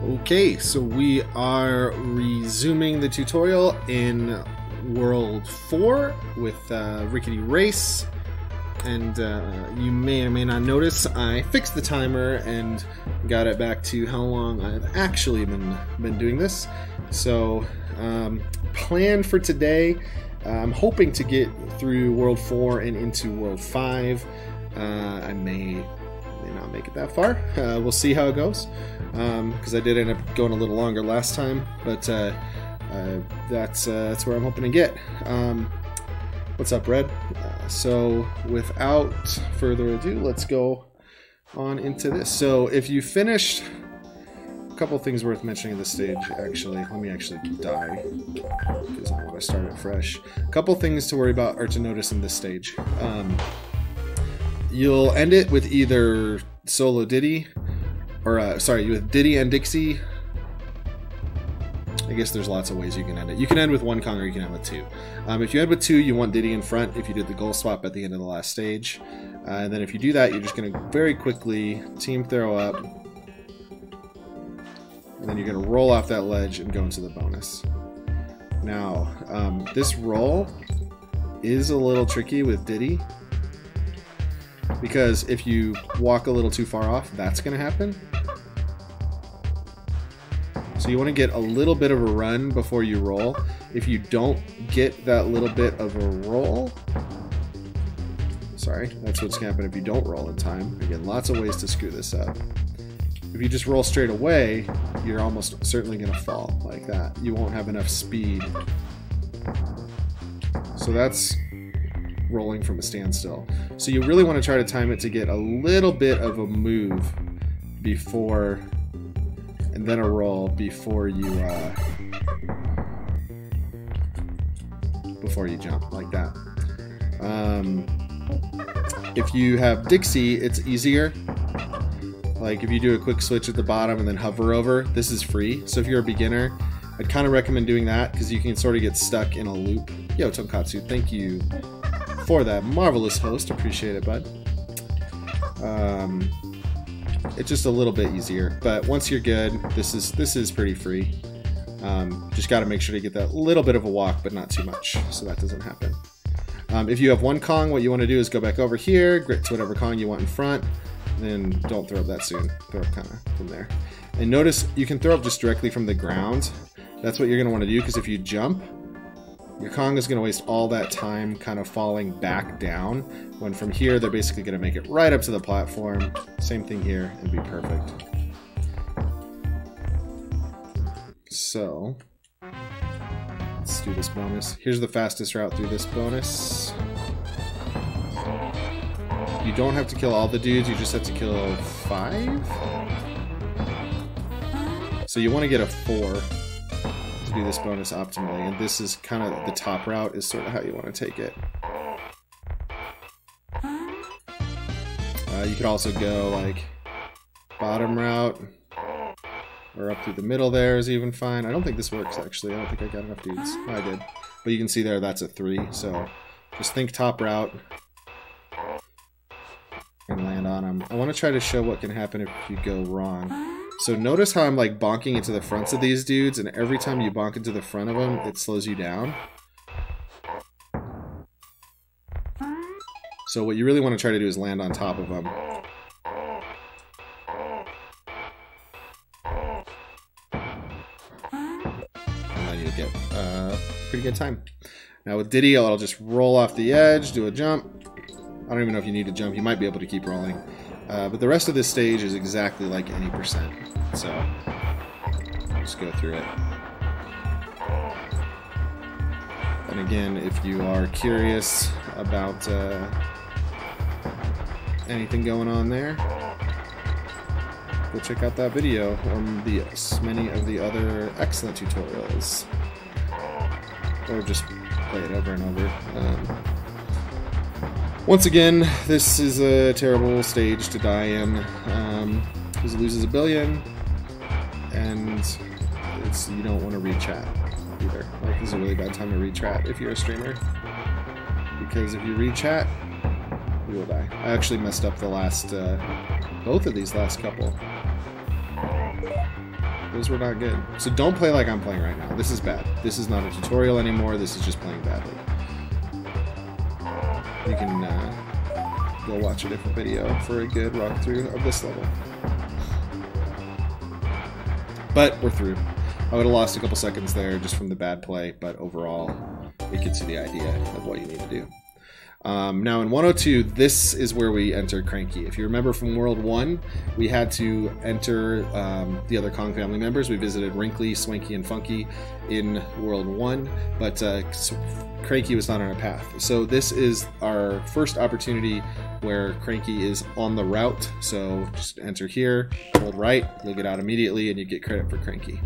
Okay, so we are resuming the tutorial in World 4 with Rickety Race, and you may or may not notice I fixed the timer and got it back to how long I've actually been doing this. So plan for today, I'm hoping to get through World 4 and into World 5. I may not make it that far. We'll see how it goes, because I did end up going a little longer last time, but that's where I'm hoping to get. What's up, Red? So without further ado, let's go on into this. So if you finished, a couple things worth mentioning at this stage, actually. Let me actually die, because I want to start it fresh. A couple things to worry about or to notice in this stage. You'll end it with either solo Diddy, or sorry, with Diddy and Dixie. I guess there's lots of ways you can end it. You can end with one Kong, or you can end with two. If you end with two, you want Diddy in front if you did the goal swap at the end of the last stage. And then if you do that, you're just going to very quickly team throw up. And then you're going to roll off that ledge and go into the bonus. Now, this roll is a little tricky with Diddy, because if you walk a little too far off, that's going to happen. So you want to get a little bit of a run before you roll. If you don't get that little bit of a roll, sorry, that's what's going to happen if you don't roll in time. Again, lots of ways to screw this up. If you just roll straight away, you're almost certainly going to fall like that. You won't have enough speed. So that's rolling from a standstill. So you really want to try to time it to get a little bit of a move before, and then a roll before you jump like that. If you have Dixie, it's easier. Like if you do a quick switch at the bottom and then hover over, this is free. So if you're a beginner, I'd kind of recommend doing that, because you can sort of get stuck in a loop. Yo, Tonkatsu, thank you for that marvelous host. Appreciate it, bud. It's just a little bit easier, but once you're good, this is pretty free. Just got to make sure to get that little bit of a walk, but not too much, so that doesn't happen. If you have one Kong, what you want to do is go back over here, grit to whatever Kong you want in front, then don't throw up that soon. Throw up kind of from there. And notice you can throw up just directly from the ground. That's what you're going to want to do, because if you jump, your Kong is going to waste all that time kind of falling back down, when from here they're basically going to make it right up to the platform. Same thing here, and be perfect. So let's do this bonus. Here's the fastest route through this bonus. You don't have to kill all the dudes, you just have to kill 5. So you want to get a 4 to do this bonus optimally, and this is kind of the top route, is sort of how you want to take it. You could also go like bottom route, or up through the middle there is even fine. I don't think this works, actually. I don't think I got enough dudes. Oh, I did. But you can see there, that's a 3, so just think top route and land on them. I want to try to show what can happen if you go wrong. So notice how I'm like bonking into the fronts of these dudes, and every time you bonk into the front of them, it slows you down. So what you really want to try to do is land on top of them. And then you'll get a pretty good time. Now with Diddy, I'll just roll off the edge, do a jump. I don't even know if you need to jump. You might be able to keep rolling. But the rest of this stage is exactly like any percent. So just go through it. And again, if you are curious about anything going on there, go check out that video or many of the other excellent tutorials. Or just play it over and over. Once again, this is a terrible stage to die in, because it loses a billion, and you don't want to read chat either. Like, this is a really bad time to read chat if you're a streamer, because if you read chat, you will die. I actually messed up the last, both of these last couple. Those were not good. So don't play like I'm playing right now. This is bad. This is not a tutorial anymore. This is just playing badly. You can go watch a different video for a good walkthrough of this level. But we're through. I would have lost a couple seconds there just from the bad play, but overall, we can see the idea of what you need to do. Now in 102, this is where we enter Cranky. If you remember from World 1, we had to enter the other Kong family members. We visited Wrinkly, Swanky, and Funky in World 1, but Cranky was not on our path. So this is our first opportunity where Cranky is on the route. So just enter here, hold right, you'll get out immediately, and you get credit for Cranky.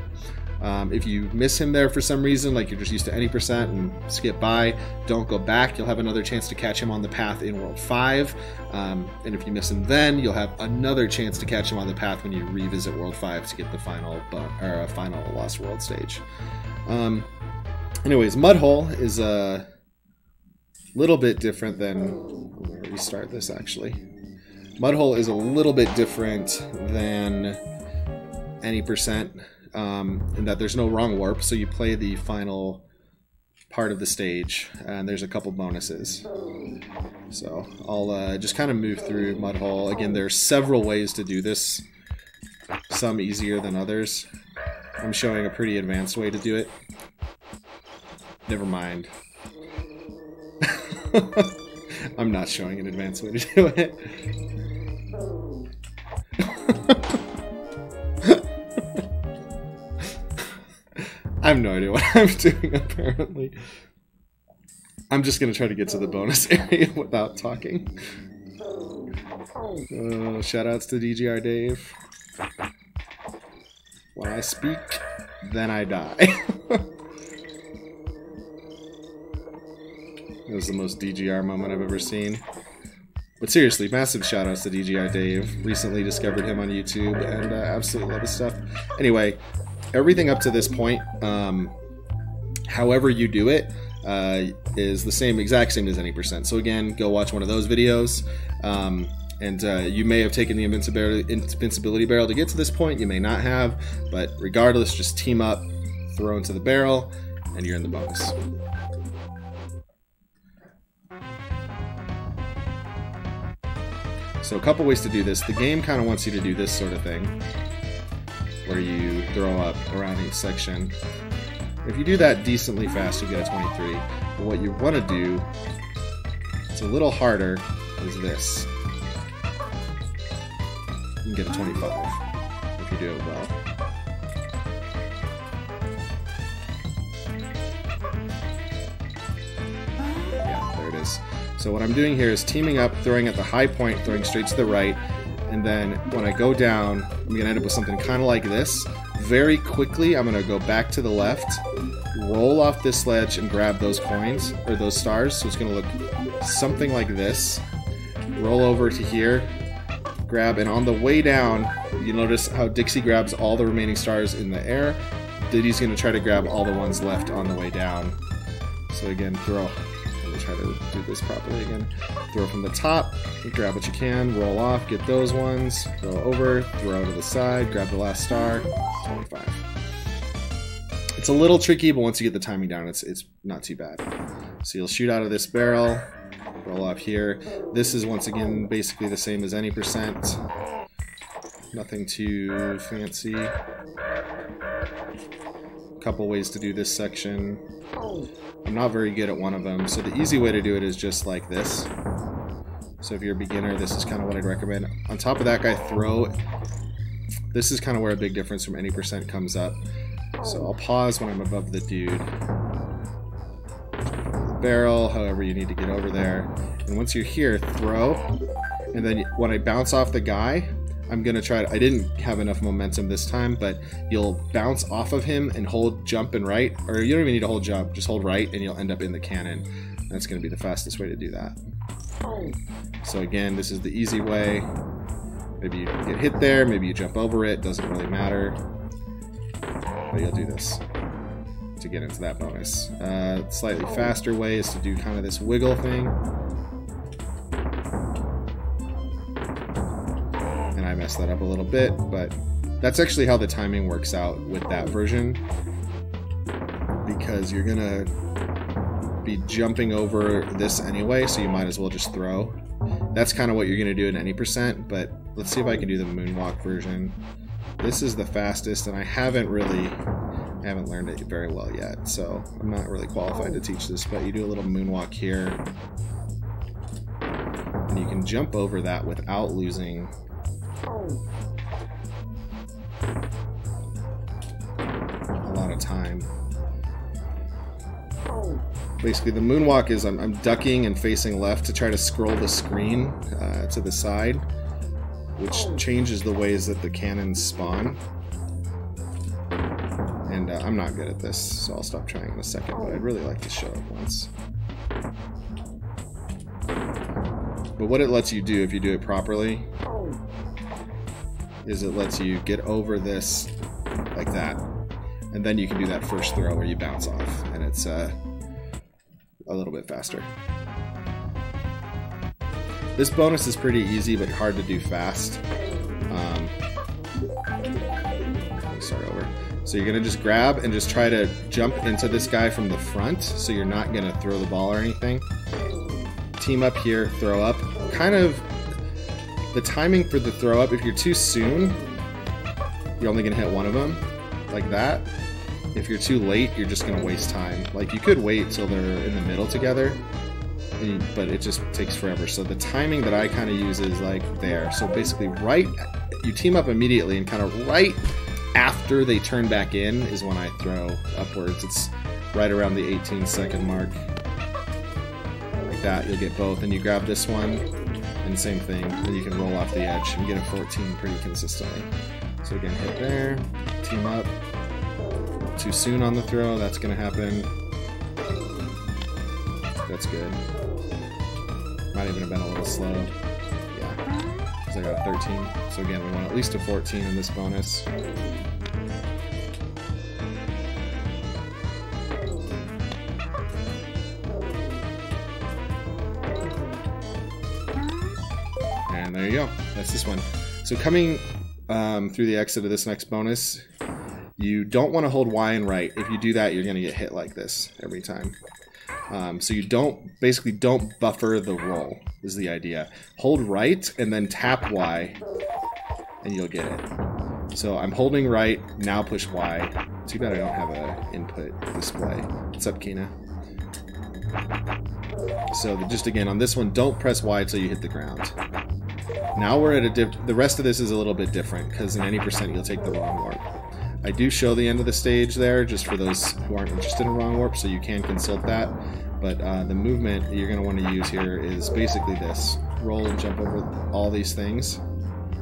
If you miss him there for some reason, like you're just used to any percent and skip by, don't go back. You'll have another chance to catch him on the path in World 5. And if you miss him then, you'll have another chance to catch him on the path when you revisit World 5 to get the final Lost World stage. Anyways, Mudhole is a little bit different than... I'm going to restart this actually. Mudhole is a little bit different than any percent. In that there's no wrong warp, so you play the final part of the stage, and there's a couple bonuses. So I'll just kind of move through Mudhole. Again, there's several ways to do this, some easier than others. I'm showing a pretty advanced way to do it. Never mind. I'm not showing an advanced way to do it. I have no idea what I'm doing, apparently. I'm just going to try to get to the bonus area without talking. Shoutouts to DGR Dave. When I speak, then I die. It was the most DGR moment I've ever seen. But seriously, massive shoutouts to DGR Dave. Recently discovered him on YouTube and absolutely love his stuff. Anyway, everything up to this point, however you do it, is the exact same as any percent. So again, go watch one of those videos. And you may have taken the invincibility barrel to get to this point. You may not have, but regardless, just team up, throw into the barrel, and you're in the bonus. So a couple ways to do this. The game kind of wants you to do this sort of thing, where you throw up around each section. If you do that decently fast, you get a 23. But what you want to do, it's a little harder, is this. You can get a 25 if you do it well. Yeah, there it is. So what I'm doing here is teaming up, throwing at the high point, throwing straight to the right, and then when I go down, I'm going to end up with something kind of like this. Very quickly, I'm going to go back to the left, roll off this ledge, and grab those coins, or those stars. So it's going to look something like this. Roll over to here, grab, and on the way down, you notice how Dixie grabs all the remaining stars in the air. Diddy's going to try to grab all the ones left on the way down. So again, throw. Try to do this properly again. Throw from the top, grab what you can, roll off, get those ones, throw over, throw to the side, grab the last star, 25. It's a little tricky, but once you get the timing down, it's not too bad. So you'll shoot out of this barrel, roll off here. This is once again basically the same as any percent. Nothing too fancy. Couple ways to do this section. I'm not very good at one of them, so the easy way to do it is just like this. So if you're a beginner, this is kind of what I'd recommend. On top of that guy, throw. This is kind of where a big difference from any percent comes up. So I'll pause when I'm above the dude. Barrel, however you need to get over there. And once you're here, throw. And then when I bounce off the guy, I'm going to try to... I didn't have enough momentum this time, but you'll bounce off of him and hold jump and right. Or you don't even need to hold jump, just hold right and you'll end up in the cannon. That's going to be the fastest way to do that. So again, this is the easy way. Maybe you get hit there, maybe you jump over it, doesn't really matter. But you'll do this to get into that bonus. Slightly faster way is to do kind of this wiggle thing. I messed that up a little bit, but That's actually how the timing works out with that version, because you're gonna be jumping over this anyway, so you might as well just throw. That's kind of what you're gonna do in any percent, but let's see if I can do the moonwalk version. This is the fastest, and I haven't learned it very well yet, so I'm not really qualified to teach this, but you do a little moonwalk here, and you can jump over that without losing a lot of time. Basically, the moonwalk is I'm ducking and facing left to try to scroll the screen to the side, which changes the ways that the cannons spawn. And I'm not good at this, so I'll stop trying in a second, but I'd really like to show it once. But what it lets you do, if you do it properly, is it lets you get over this like that, and then you can do that first throw where you bounce off, and it's a little bit faster. This bonus is pretty easy, but hard to do fast. Let me start over. So you're gonna just grab and just try to jump into this guy from the front, so you're not gonna throw the ball or anything. Team up here, throw up. Kind of the timing for the throw up, if you're too soon, you're only gonna hit one of them, like that. If you're too late, you're just gonna waste time. Like, you could wait till they're in the middle together, but it just takes forever. So the timing that I kind of use is like there. So basically you team up immediately, and kind of right after they turn back in is when I throw upwards. It's right around the 18-second mark. Like that, you'll get both, and you grab this one, and same thing, then you can roll off the edge and get a 14 pretty consistently. So again, hit there, team up. Too soon on the throw, that's gonna happen. That's good. Might even have been a little slow. Yeah, because I got a 13. So again, we want at least a 14 in this bonus. And there you go. That's this one. So coming through the exit of this next bonus, you don't want to hold Y and right. If you do that, you're going to get hit like this every time. So you basically don't buffer the roll, is the idea. Hold right and then tap Y, and you'll get it. So I'm holding right, now push Y. Too bad I don't have an input display. What's up, Kina? So just again, on this one, don't press Y until you hit the ground. Now we're at the rest of this is a little bit different, because in any percent you'll take the wrong warp. I do show the end of the stage there, just for those who aren't interested in wrong warp, so you can consult that. But the movement you're going to want to use here is basically this. Roll and jump over all these things.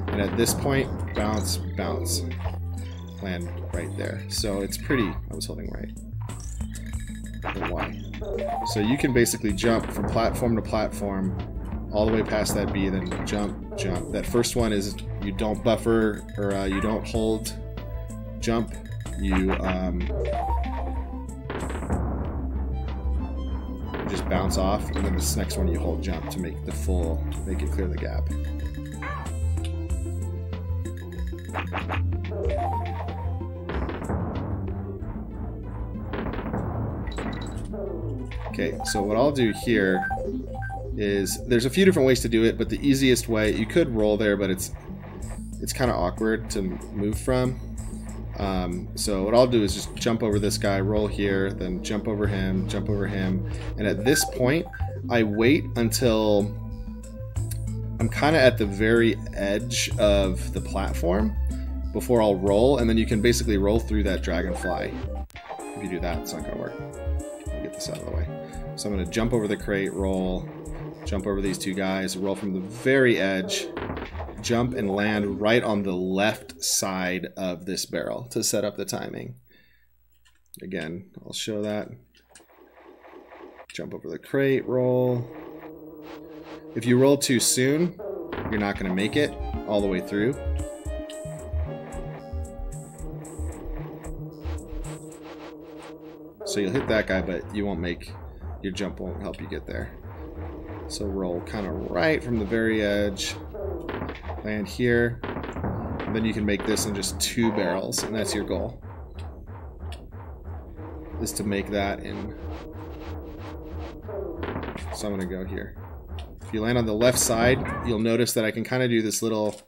And at this point, bounce, bounce. Land right there. So it's pretty... I was holding right. Or Y. So you can basically jump from platform to platform, all the way past that B, then jump, jump. That first one is you don't buffer, or you don't hold jump, you just bounce off, and then this next one you hold jump to make it clear the gap. Okay, so what I'll do here is, there's a few different ways to do it, but the easiest way, you could roll there, but it's kind of awkward to move from. So what I'll do is just jump over this guy, roll here, then jump over him, and at this point, I wait until I'm kind of at the very edge of the platform before I'll roll, and then you can basically roll through that dragonfly. If you do that, it's not going to work. Let me get this out of the way. So I'm going to jump over the crate, roll, jump over these two guys, roll from the very edge, jump and land right on the left side of this barrel to set up the timing. Again, I'll show that. Jump over the crate, roll. If you roll too soon, you're not going to make it all the way through. So you'll hit that guy, but you won't make, your jump won't help you get there. So roll kind of right from the very edge, land here, And then you can make this in just 2 barrels, and that's your goal. Is to make that in... So I'm going to go here. If you land on the left side, you'll notice that I can kind of do this little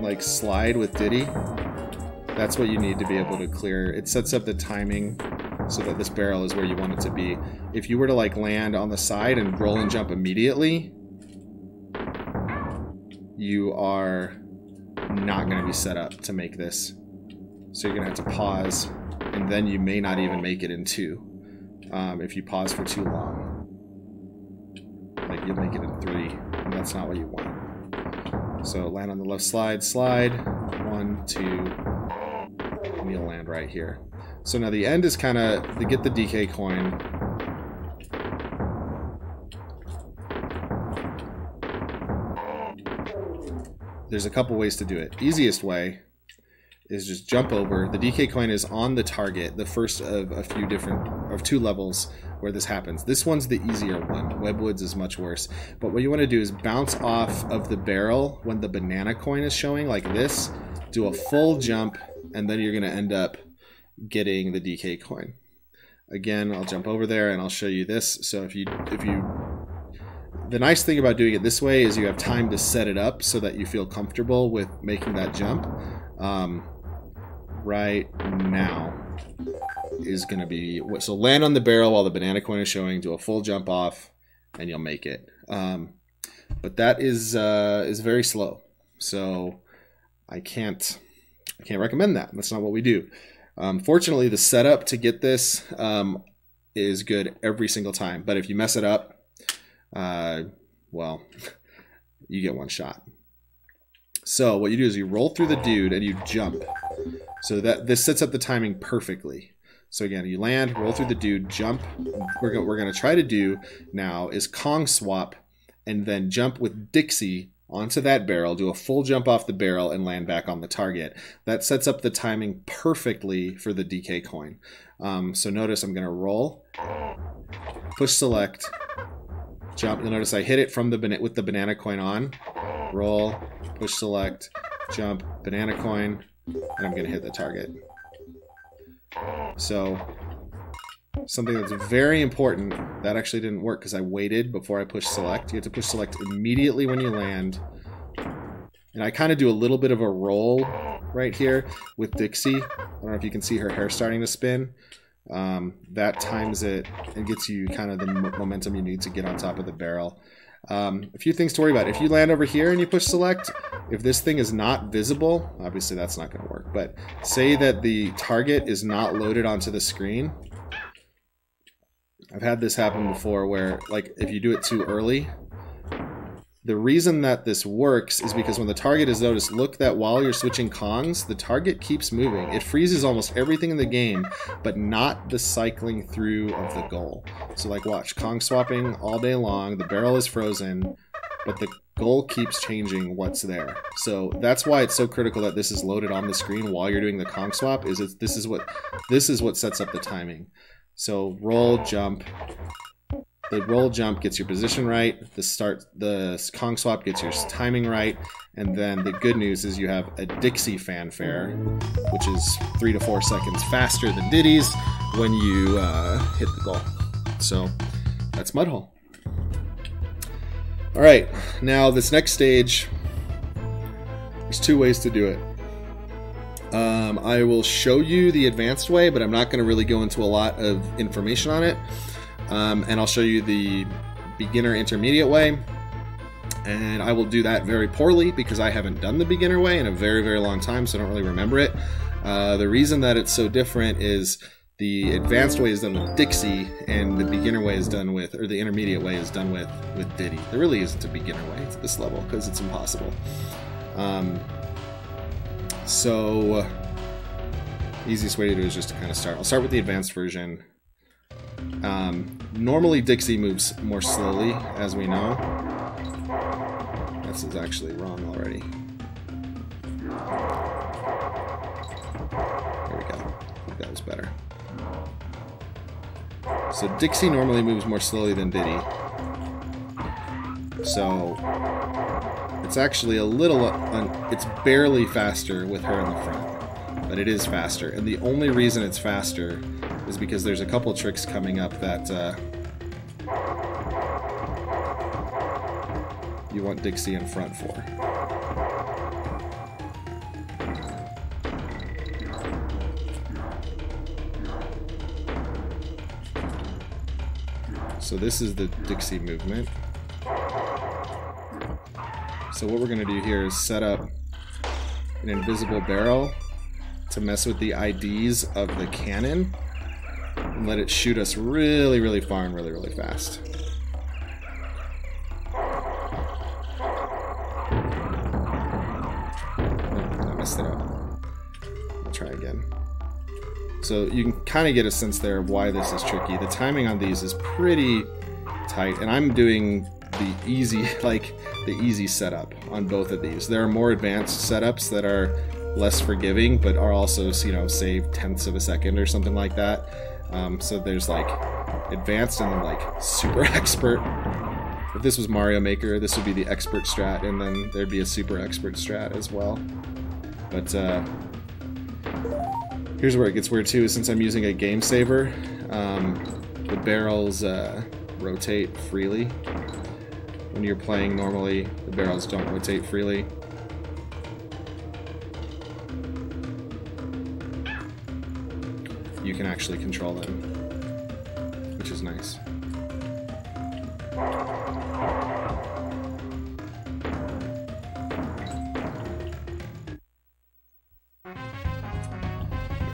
like slide with Diddy. That's what you need to be able to clear. It sets up the timing so that this barrel is where you want it to be. If you were to like land on the side and roll and jump immediately, you are not going to be set up to make this. So you're going to have to pause, and then you may not even make it in 2 if you pause for too long. Like you'll make it in 3, and that's not what you want. So land on the left slide, 1, 2, and you'll land right here. So now the end is kind of to get the DK coin. There's a couple ways to do it. Easiest way is just jump over. The DK coin is on the target, the first of a few different, of 2 levels where this happens. This one's the easier one. Webwoods is much worse. But what you want to do is bounce off of the barrel when the banana coin is showing, like this, do a full jump, and then you're going to end up getting the DK coin. Again, I'll jump over there and I'll show you this. So the nice thing about doing it this way is you have time to set it up so that you feel comfortable with making that jump. Right now is going to be so land on the barrel while the banana coin is showing, do a full jump off, and you'll make it. But that is very slow, so I can't recommend that. That's not what we do. Fortunately, the setup to get this is good every single time. But if you mess it up, well, you get 1 shot. So what you do is you roll through the dude and you jump. So that this sets up the timing perfectly. So again, you land, roll through the dude, jump. What we're going to try to do now is Kong swap and then jump with Dixie onto that barrel, do a full jump off the barrel, and land back on the target. That sets up the timing perfectly for the DK coin. So notice I'm going to roll, push select, jump. You'll notice I hit it from with the banana coin on. Roll, push select, jump, banana coin, and I'm going to hit the target. So something that's very important, that actually didn't work because I waited before I pushed select. You have to push select immediately when you land. And I kind of do a little bit of a roll right here with Dixie. I don't know if you can see her hair starting to spin. That times it and gets you kind of the momentum you need to get on top of the barrel. A few things to worry about. If you land over here and you push select, if this thing is not visible, obviously that's not going to work. But say that the target is not loaded onto the screen. I've had this happen before where, like, if you do it too early, the reason that this works is because when the target is noticed, look that while you're switching Kongs, the target keeps moving. It freezes almost everything in the game, but not the cycling through of the goal. So like watch, Kong swapping all day long, the barrel is frozen, but the goal keeps changing what's there. So that's why it's so critical that this is loaded on the screen while you're doing the Kong swap, this is what sets up the timing. So roll, jump. The roll jump gets your position right, the Kong swap gets your timing right, and then the good news is you have a Dixie fanfare, which is 3 to 4 seconds faster than Diddy's when you hit the goal. So that's Mudhole. Alright, now this next stage, there's 2 ways to do it. I will show you the advanced way, but I'm not going to really go into a lot of information on it. And I'll show you the beginner intermediate way, and I will do that very poorly because I haven't done the beginner way in a very, very long time, so I don't really remember it. The reason that it's so different is the advanced way is done with Dixie, and the beginner way is done with, or the intermediate way is done with Diddy. There really isn't a beginner way to this level because it's impossible. So easiest way to do is just to kind of start. I'll start with the advanced version. Normally Dixie moves more slowly, as we know. This is actually wrong already. There we go. I think that was better. So Dixie normally moves more slowly than Diddy. So It's actually a little, it's barely faster with her in the front, but it is faster. And the only reason it's faster is because there's a couple tricks coming up that you want Dixie in front for. So this is the Dixie movement. So what we're going to do here is set up an invisible barrel to mess with the IDs of the cannon and let it shoot us really, really far and really, really fast. Oh, I messed it up. I'll try again. So you can kind of get a sense there of why this is tricky. The timing on these is pretty tight, and I'm doing the easy, the easy setup on both of these. There are more advanced setups that are less forgiving, but are also, you know, save tenths of a second or something like that. So there's like advanced and then like super expert. If this was Mario Maker, this would be the expert strat, and then there'd be a super expert strat as well. But here's where it gets weird too. Since I'm using a game saver, the barrels rotate freely. When you're playing normally, the barrels don't rotate freely. You can actually control them, which is nice.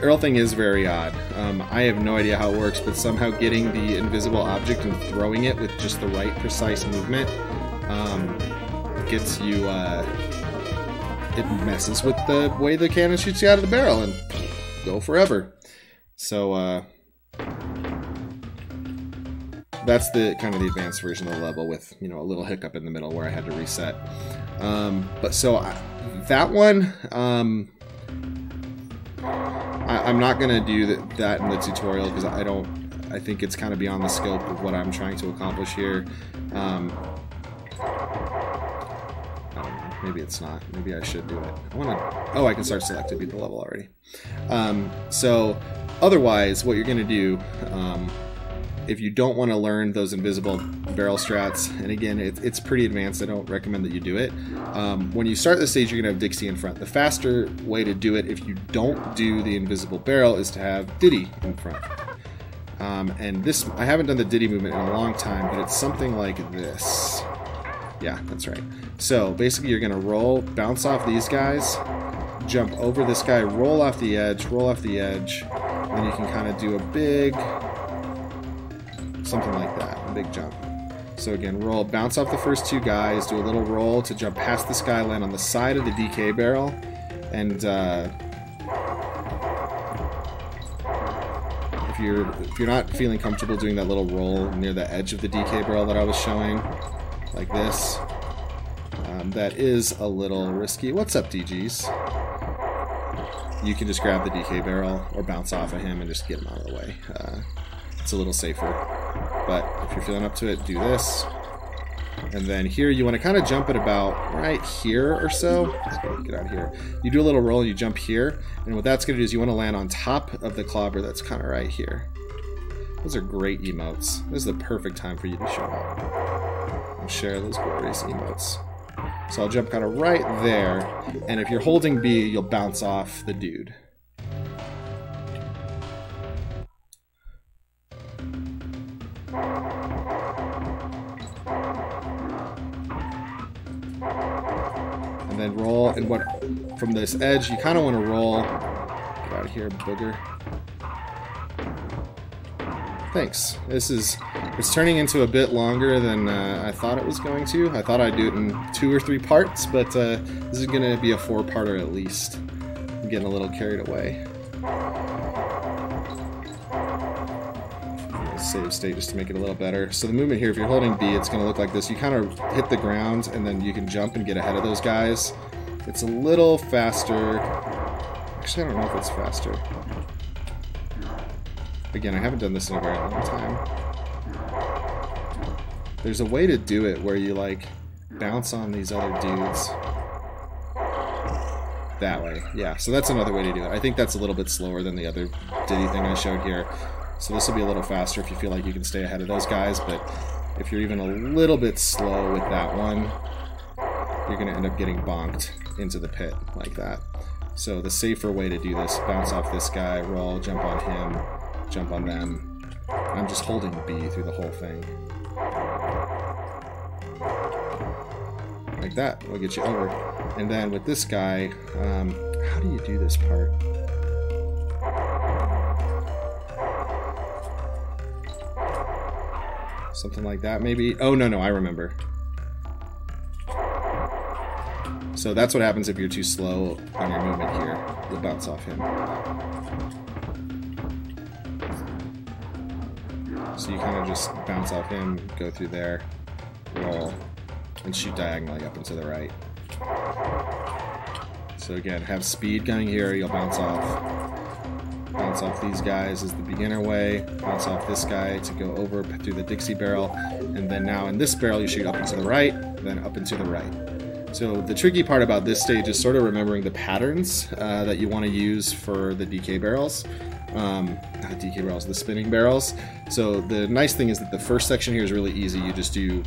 Earl thing is very odd. I have no idea how it works, but somehow getting the invisible object and throwing it with just the right precise movement gets you, it messes with the way the cannon shoots you out of the barrel and go forever. So that's the kind of the advanced version of the level with, you know, a little hiccup in the middle where I had to reset. But so that one, I'm not going to do that in the tutorial because I think it's kind of beyond the scope of what I'm trying to accomplish here. Maybe it's not. Maybe I should do it. Oh, I can start selected, beat the level already. So otherwise, what you're going to do, if you don't want to learn those invisible barrel strats, and again, it's pretty advanced, I don't recommend that you do it. When you start the stage, you're going to have Dixie in front. The faster way to do it, if you don't do the invisible barrel, is to have Diddy in front. And this, I haven't done the Diddy movement in a long time, but it's something like this. Yeah, that's right. So basically you're going to roll, bounce off these guys, jump over this guy, roll off the edge, and then you can kind of do a big, something like that, a big jump. So again, roll, bounce off the first two guys, do a little roll to jump past this guy, land on the side of the DK barrel, and if you're not feeling comfortable doing that little roll near the edge of the DK barrel that I was showing, like this, that is a little risky. What's up, DGs? You can just grab the DK barrel or bounce off of him and just get him out of the way. It's a little safer. But if you're feeling up to it, do this. And then here you want to kind of jump at about right here or so. Let's get out of here. You do a little roll and you jump here. And what that's going to do is you want to land on top of the clobber that's kind of right here. Those are great emotes. This is the perfect time for you to show up and share those glorious emotes. So I'll jump kind of right there. And if you're holding B, you'll bounce off the dude. And then roll, and what from this edge you kind of want to roll. Get out of here, booger. Thanks. It's turning into a bit longer than I thought it was going to. I thought I'd do it in 2 or 3 parts, but this is going to be a 4-parter at least. I'm getting a little carried away. Save state just to make it a little better. So the movement here, if you're holding B, it's going to look like this. You kind of hit the ground and then you can jump and get ahead of those guys. It's a little faster. Actually, I don't know if it's faster. Again, I haven't done this in a very long time. There's a way to do it where you like bounce on these other dudes. That way, yeah. So that's another way to do it. I think that's a little bit slower than the other Diddy thing I showed here. So this will be a little faster if you feel like you can stay ahead of those guys, but if you're even a little bit slow with that one, you're going to end up getting bonked into the pit like that. So the safer way to do this, bounce off this guy, roll, jump on him, jump on them. I'm just holding B through the whole thing. Like that will get you over. And then with this guy, how do you do this part? Something like that, maybe? Oh, no, I remember. So that's what happens if you're too slow on your movement here. You'll bounce off him. So you kind of just bounce off him, go through there, roll, and shoot diagonally up and to the right. So again, have speed going here, you'll bounce off these guys as the beginner way, bounce off this guy to go over through the Dixie barrel, and then now in this barrel you shoot up and to the right, then up and to the right. So the tricky part about this stage is sort of remembering the patterns that you want to use for the DK barrels. Not DK barrels, the spinning barrels. So the nice thing is that the first section here is really easy. You just do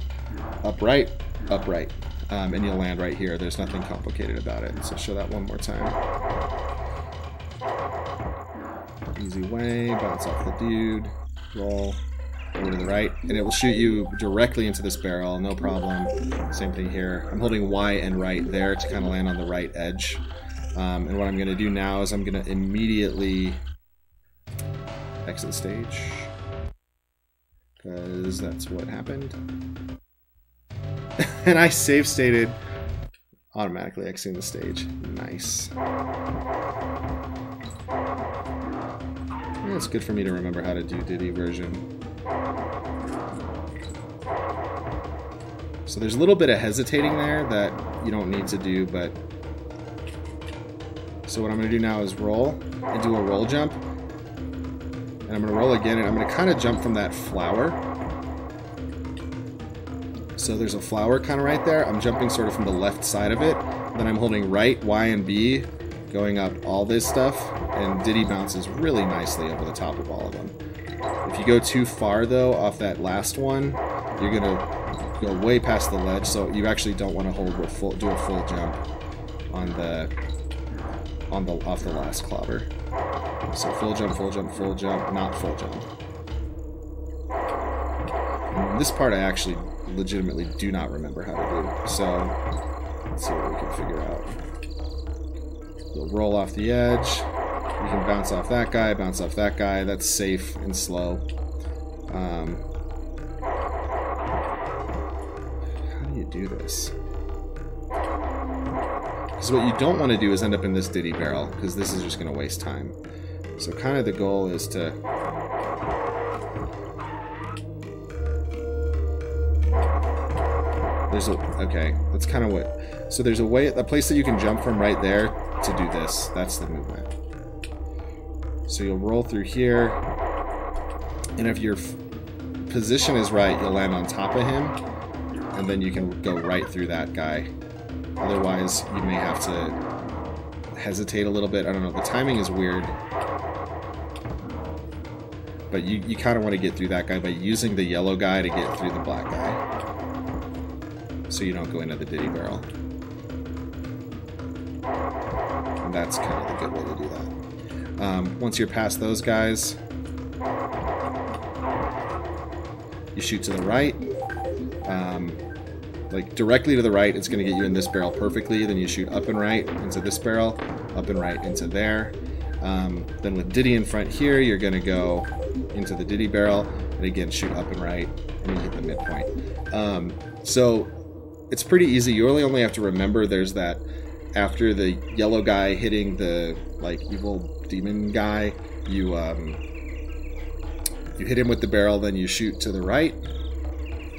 upright, upright, and you'll land right here. There's nothing complicated about it. So show that one more time. Easy way, bounce off the dude, roll, over to the right, and it will shoot you directly into this barrel, no problem. Same thing here. I'm holding Y and right there to kind of land on the right edge. And what I'm going to do now is I'm going to immediately exit the stage, because that's what happened. And I save stated automatically exiting the stage. Nice. It's good for me to remember how to do Diddy version. So there's a little bit of hesitating there that you don't need to do, but... So what I'm going to do now is roll and do a roll jump. And I'm going to roll again, and I'm going to kind of jump from that flower. So there's a flower kind of right there. I'm jumping sort of from the left side of it. Then I'm holding right, Y, and B, going up all this stuff, and Diddy bounces really nicely over the top of all of them. If you go too far, though, off that last one, you're going to go way past the ledge, so you actually don't want to do a full jump off the last clobber. So full jump, not full jump. And this part I actually legitimately do not remember how to do, so let's see what we can figure out. You'll roll off the edge. You can bounce off that guy, bounce off that guy. That's safe and slow. How do you do this? Because what you don't want to do is end up in this Diddy barrel, because this is just going to waste time. So kind of the goal is to... Okay, that's kind of what... So there's a place that you can jump from right there to do this. That's the movement. So you'll roll through here, and if your position is right, you'll land on top of him, and then you can go right through that guy. Otherwise, you may have to hesitate a little bit. I don't know, the timing is weird. But you kind of want to get through that guy by using the yellow guy to get through the black guy. So you don't go into the Diddy barrel. And that's kind of the good way to do that. Once you're past those guys, you shoot to the right. Like directly to the right, it's going to get you in this barrel perfectly. Then you shoot up and right into this barrel, up and right into there. Then with Diddy in front here, you're going to go into the Diddy barrel, and again shoot up and right, and you hit the midpoint. So it's pretty easy. You only have to remember there's that after the yellow guy hitting the like evil demon guy, you hit him with the barrel, then you shoot to the right.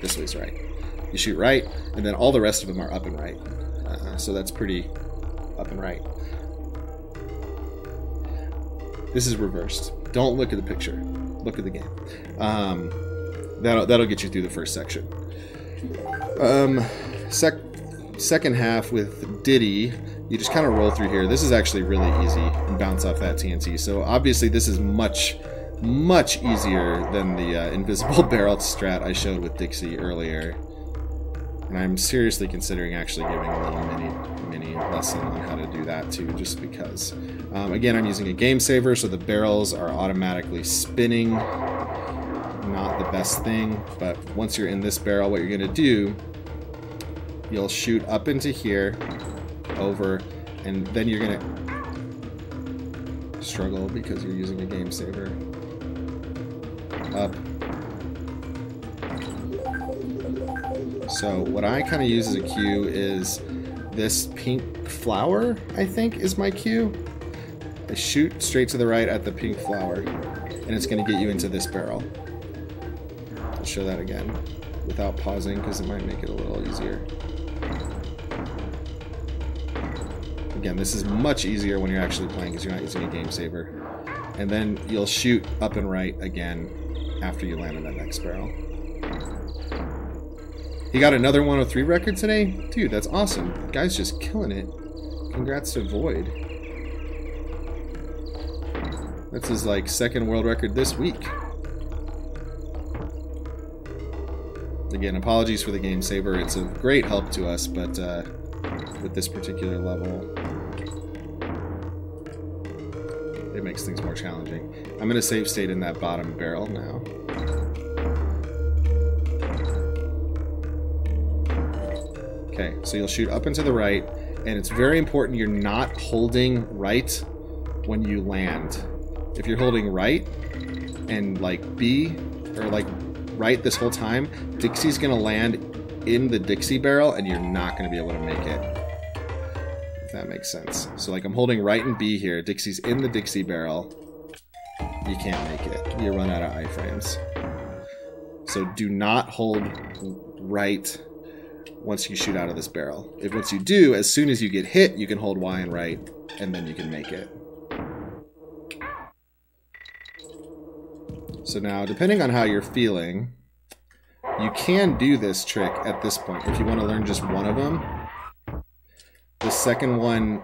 This way's right. You shoot right, and then all the rest of them are up and right. So that's pretty up and right. This is reversed. Don't look at the picture. Look at the game. That'll get you through the first section. second half with Diddy, you just kind of roll through here. This is actually really easy and bounce off that TNT. So obviously this is much easier than the invisible barrel strat I showed with Dixie earlier. And I'm seriously considering actually giving a little mini lesson on how to do that too, just because. Again, I'm using a game saver, so the barrels are automatically spinning. Not the best thing, but once you're in this barrel, what you're gonna do, you'll shoot up into here, over, and then you're gonna struggle because you're using a game saver. Up. So what I kind of use as a cue is this pink flower, I think is my cue. I shoot straight to the right at the pink flower, and it's going to get you into this barrel. I'll show that again without pausing because it might make it a little easier. Again, this is much easier when you're actually playing because you're not using a game saver. And then you'll shoot up and right again after you land in that next barrel. He got another 103 record today? Dude, that's awesome. Guy's just killing it. Congrats to Void. That's his, like, second world record this week. Again, apologies for the game saver. It's a great help to us, but with this particular level, it makes things more challenging. I'm going to save state in that bottom barrel now. Okay, so you'll shoot up and to the right, and it's very important you're not holding right when you land. If you're holding right and like B, or like right this whole time, Dixie's gonna land in the Dixie barrel and you're not gonna be able to make it. If that makes sense. So like I'm holding right and B here, Dixie's in the Dixie barrel, you can't make it. You run out of iframes. So do not hold right once you shoot out of this barrel. Once you do, as soon as you get hit, you can hold Y and right, and then you can make it. So now, depending on how you're feeling, you can do this trick at this point. If you want to learn just one of them, the second one,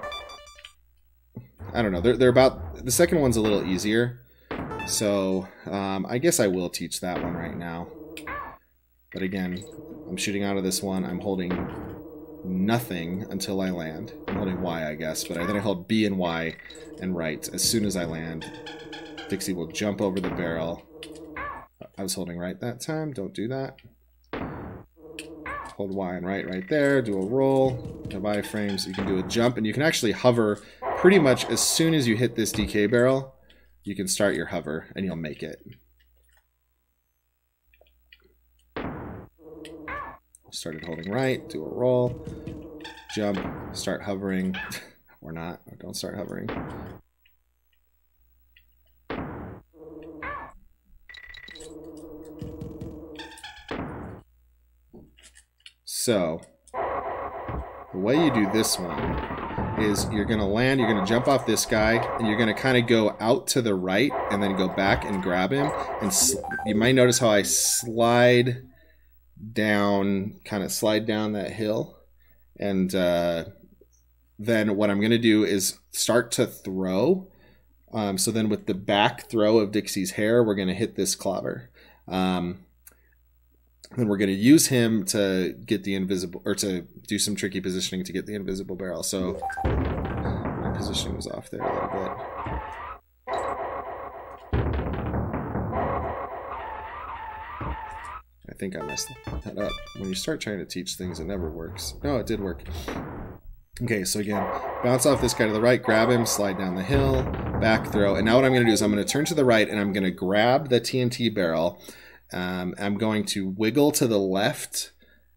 I don't know, they're about, the second one's a little easier. So I guess I will teach that one right now. But again, I'm shooting out of this one. I'm holding nothing until I land. I'm holding Y, I guess, but then I hold B and Y and right. As soon as I land, Dixie will jump over the barrel. I was holding right that time. Don't do that. Hold Y and right there. Do a roll. Have iframes. You can do a jump, and you can actually hover pretty much as soon as you hit this DK barrel. You can start your hover, and you'll make it. Started holding right, do a roll, jump, start hovering, or not, or don't start hovering. So, the way you do this one is you're going to land, you're going to jump off this guy, and you're going to kind of go out to the right, and then go back and grab him, and you might notice how I slide down, kind of slide down that hill, and then what I'm going to do is start to throw. So then with the back throw of Dixie's hair, we're going to hit this clobber. And we're going to use him to get the invisible, or to do some tricky positioning to get the invisible barrel. So my positioning was off there a little bit. I think I messed that up. When you start trying to teach things, it never works. No, it did work. Okay, so again, bounce off this guy to the right, grab him, slide down the hill, back throw. And now what I'm going to do is I'm going to turn to the right, and I'm going to grab the TNT barrel. I'm going to wiggle to the left,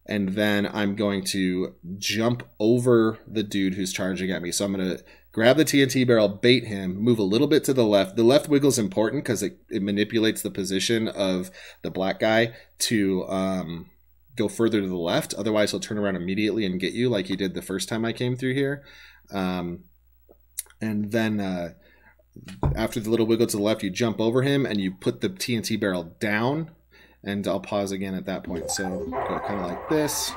and then I'm going to jump over the dude who's charging at me. So I'm going to grab the TNT barrel, bait him, move a little bit to the left. The left wiggle is important because it manipulates the position of the black guy to go further to the left. Otherwise, he'll turn around immediately and get you like he did the first time I came through here. And then after the little wiggle to the left, you jump over him and you put the TNT barrel down. And I'll pause again at that point. So go kind of like this.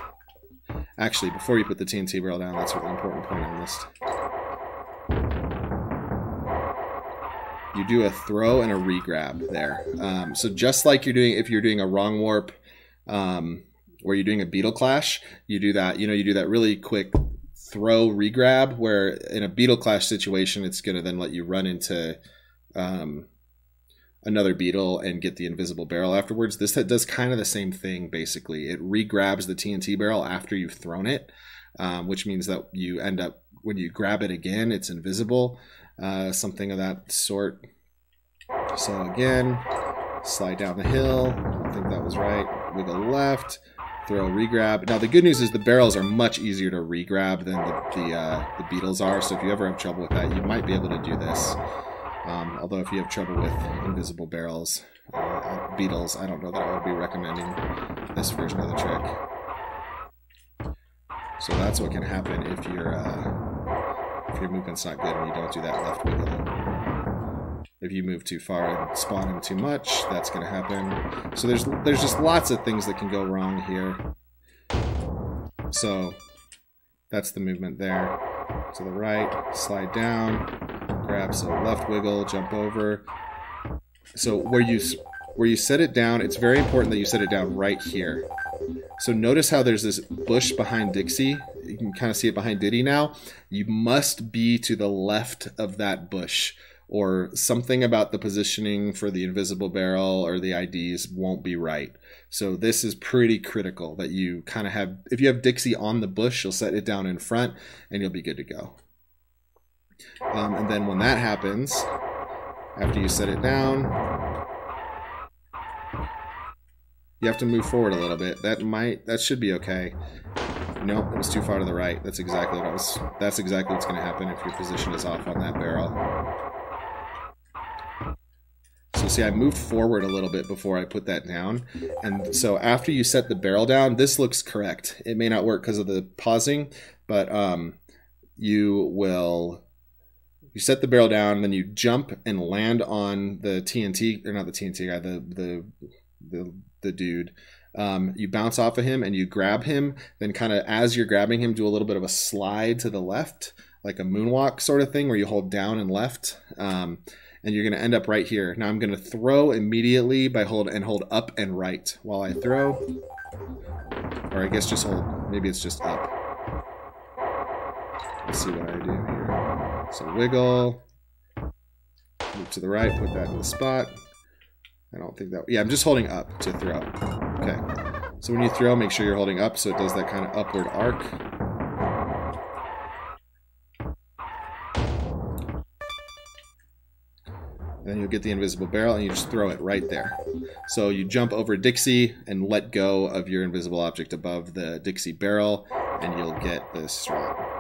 Actually, before you put the TNT barrel down, that's a really important point I missed. You do a throw and a re-grab there. So just like you're doing if you're doing a wrong warp, where you're doing a beetle clash, you do that. You do that really quick throw re-grab. Where in a beetle clash situation, it's gonna then let you run into another beetle and get the invisible barrel afterwards. This does kind of the same thing basically. It re-grabs the TNT barrel after you've thrown it, which means that you end up when you grab it again, it's invisible. Something of that sort. So again, slide down the hill. I think that was right. Wiggle left. Throw re-grab. Now the good news is the barrels are much easier to re-grab than the beetles are. So if you ever have trouble with that, you might be able to do this. Although if you have trouble with invisible barrels, beetles, I don't know that I would be recommending this version of the trick. So that's what can happen if your movement's not good and you don't do that left wiggle. If you move too far and spawn in too much, that's going to happen. So there's just lots of things that can go wrong here. So that's the movement there. To the right, slide down, grab, so left wiggle, jump over. So where you set it down, it's very important that you set it down right here. So notice how there's this bush behind Dixie. You can kind of see it behind Diddy now. You must be to the left of that bush, or something about the positioning for the invisible barrel or the IDs won't be right. So this is pretty critical that you kind of have, if you have Dixie on the bush, you'll set it down in front and you'll be good to go. And then when that happens, after you set it down, you have to move forward a little bit. That should be okay. Nope, it was too far to the right. That's exactly what's going to happen if your position is off on that barrel. So see, I moved forward a little bit before I put that down. And so after you set the barrel down, this looks correct. It may not work because of the pausing, but you set the barrel down, then you jump and land on the TNT, or not the TNT guy, the dude. You bounce off of him and you grab him, then kind of as you're grabbing him, do a little bit of a slide to the left, like a moonwalk sort of thing where you hold down and left. And you're going to end up right here. Now I'm going to throw immediately by hold up and right while I throw. Or I guess just hold, maybe it's just up. Let's see what I do here. So wiggle, move to the right, put that in the spot. I don't think that, yeah, I'm just holding up to throw. Okay. So when you throw, make sure you're holding up so it does that kind of upward arc. Then you'll get the invisible barrel and you just throw it right there. So you jump over Dixie and let go of your invisible object above the Dixie barrel and you'll get this right.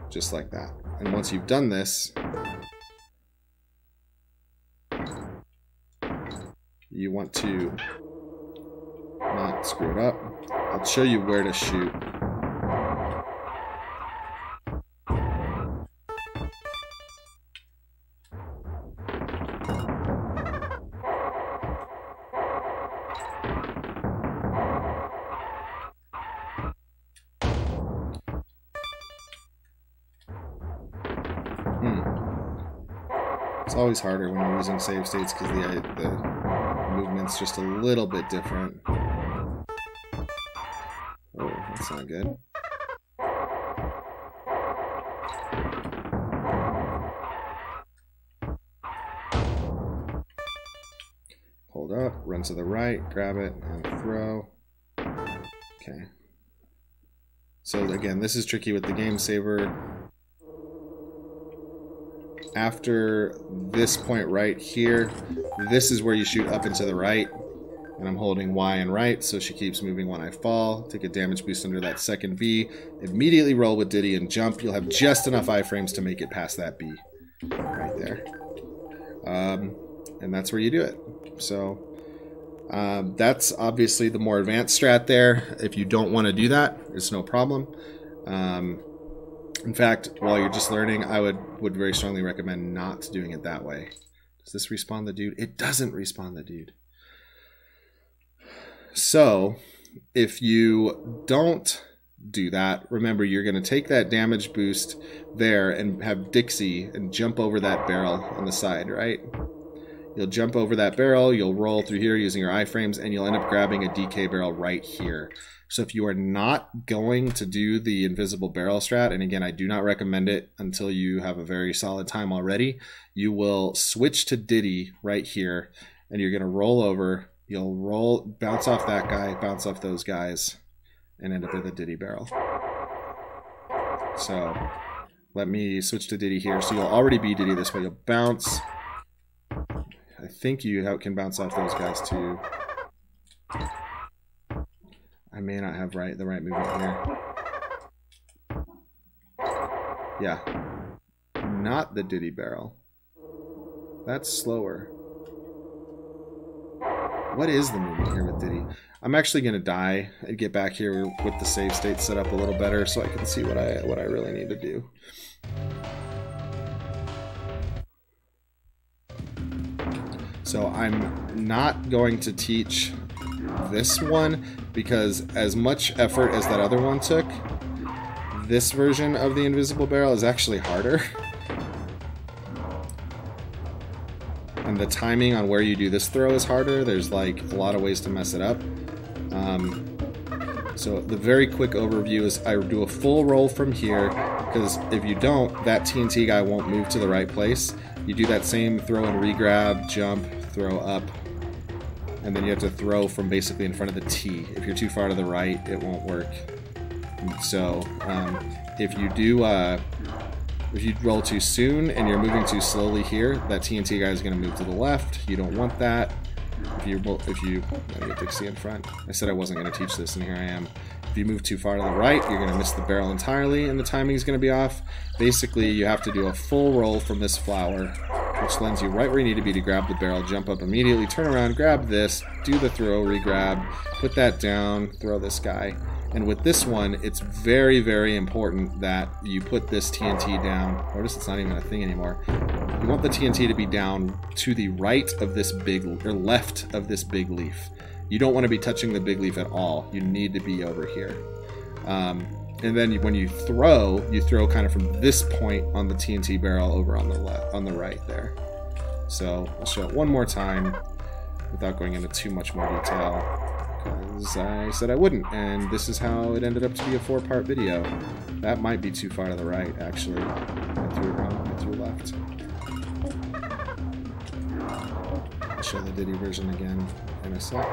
Just like that. And once you've done this, you want to not screw it up. I'll show you where to shoot. It's always harder when you're using save states because the movement's just a little bit different. Oh, that's not good. Hold up, run to the right, grab it, and throw. Okay. So again, this is tricky with the game saver. After this point right here, this is where you shoot up and to the right. And I'm holding Y and right, so she keeps moving when I fall. Take a damage boost under that second V. Immediately roll with Diddy and jump. You'll have just enough iframes to make it past that B. Right there. And that's where you do it. So that's obviously the more advanced strat there. If you don't want to do that, it's no problem. In fact, while you're just learning, I would very strongly recommend not doing it that way. Does this respawn the dude? It doesn't respawn the dude. So if you don't do that, remember you're going to take that damage boost there and have Dixie and jump over that barrel on the side, right? You'll jump over that barrel, you'll roll through here using your iframes, and you'll end up grabbing a DK barrel right here. So if you are not going to do the invisible barrel strat, and again, I do not recommend it until you have a very solid time already, you will switch to Diddy right here, and you're going to roll over. You'll roll, bounce off that guy, bounce off those guys, and end up with a Diddy barrel. So let me switch to Diddy here. So you'll already be Diddy this way. You'll bounce. I think you can bounce off those guys too. I may not have the right movement here. Yeah. Not the Diddy barrel. That's slower. What is the movement here with Diddy? I'm actually going to die and get back here with the save state set up a little better so I can see what I really need to do. So I'm not going to teach this one because as much effort as that other one took, this version of the invisible barrel is actually harder. And the timing on where you do this throw is harder. There's like a lot of ways to mess it up. So the very quick overview is I do a full roll from here because if you don't, that TNT guy won't move to the right place. You do that same throw and regrab, jump, throw up, and then you have to throw from basically in front of the T. If you're too far to the right, it won't work. So if you roll too soon and you're moving too slowly here, that TNT guy is going to move to the left. You don't want that. Let me get Dixie in front. I said I wasn't going to teach this, and here I am. If you move too far to the right, you're going to miss the barrel entirely, and the timing is going to be off. Basically, you have to do a full roll from this flower, which lands you right where you need to be to grab the barrel, jump up immediately, turn around, grab this, do the throw, re-grab, put that down, throw this guy. And with this one, it's very, very important that you put this TNT down. Notice it's not even a thing anymore. You want the TNT to be down to the right of this big, or left of this big leaf. You don't want to be touching the big leaf at all. You need to be over here. And then when you throw kind of from this point on the TNT barrel over on the left, on the right there. So I'll show it one more time without going into too much more detail. Because I said I wouldn't, and this is how it ended up to be a 4-part video. That might be too far to the right, actually. I threw it wrong, I threw left. I'll show the Diddy version again in a sec.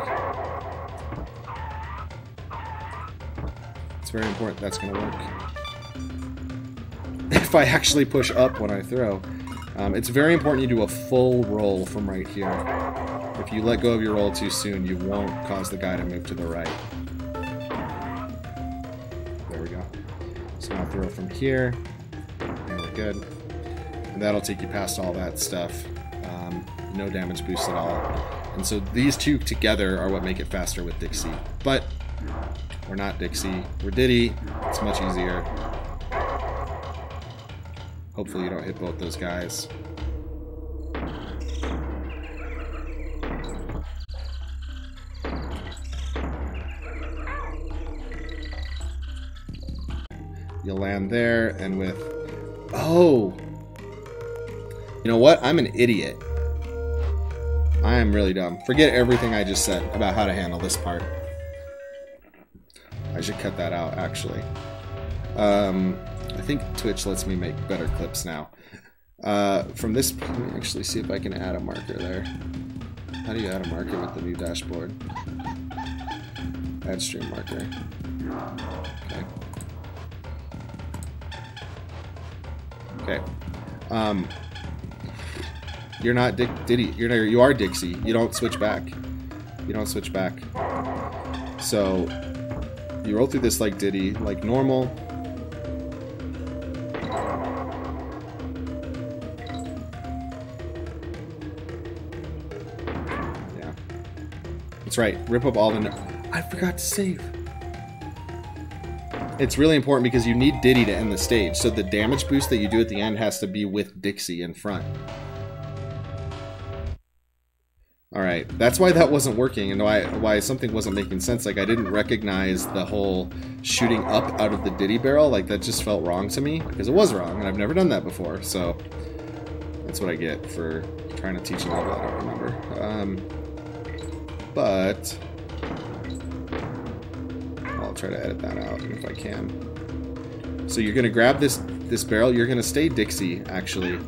It's very important that's going to work. If I actually push up when I throw. It's very important you do a full roll from right here. If you let go of your roll too soon, you won't cause the guy to move to the right. There we go. So now throw from here, and we're good. And that'll take you past all that stuff. No damage boost at all. And so these two together are what make it faster with Dixie. But we're not Dixie, we're Diddy. It's much easier. Hopefully you don't hit both those guys. You'll land there, and with... Oh! You know what? I'm an idiot. I am really dumb. Forget everything I just said about how to handle this part. I should cut that out, actually. I think Twitch lets me make better clips now. From this... Let me actually see if I can add a marker there. How do you add a marker with the new dashboard? Add stream marker. Okay. Okay. You're not Diddy. You are Dixie. You don't switch back. You don't switch back. So you roll through this like Diddy, like normal. Yeah. That's right. Rip up all the... I forgot to save. It's really important because you need Diddy to end the stage, so the damage boost that you do at the end has to be with Dixie in front. All right, that's why that wasn't working, and why something wasn't making sense. Like, I didn't recognize the whole shooting up out of the Diddy barrel. Like, that just felt wrong to me, because it was wrong, and I've never done that before. So that's what I get for trying to teach a level I don't remember. But I'll try to edit that out if I can. So you're gonna grab this barrel. You're gonna stay Dixie, actually.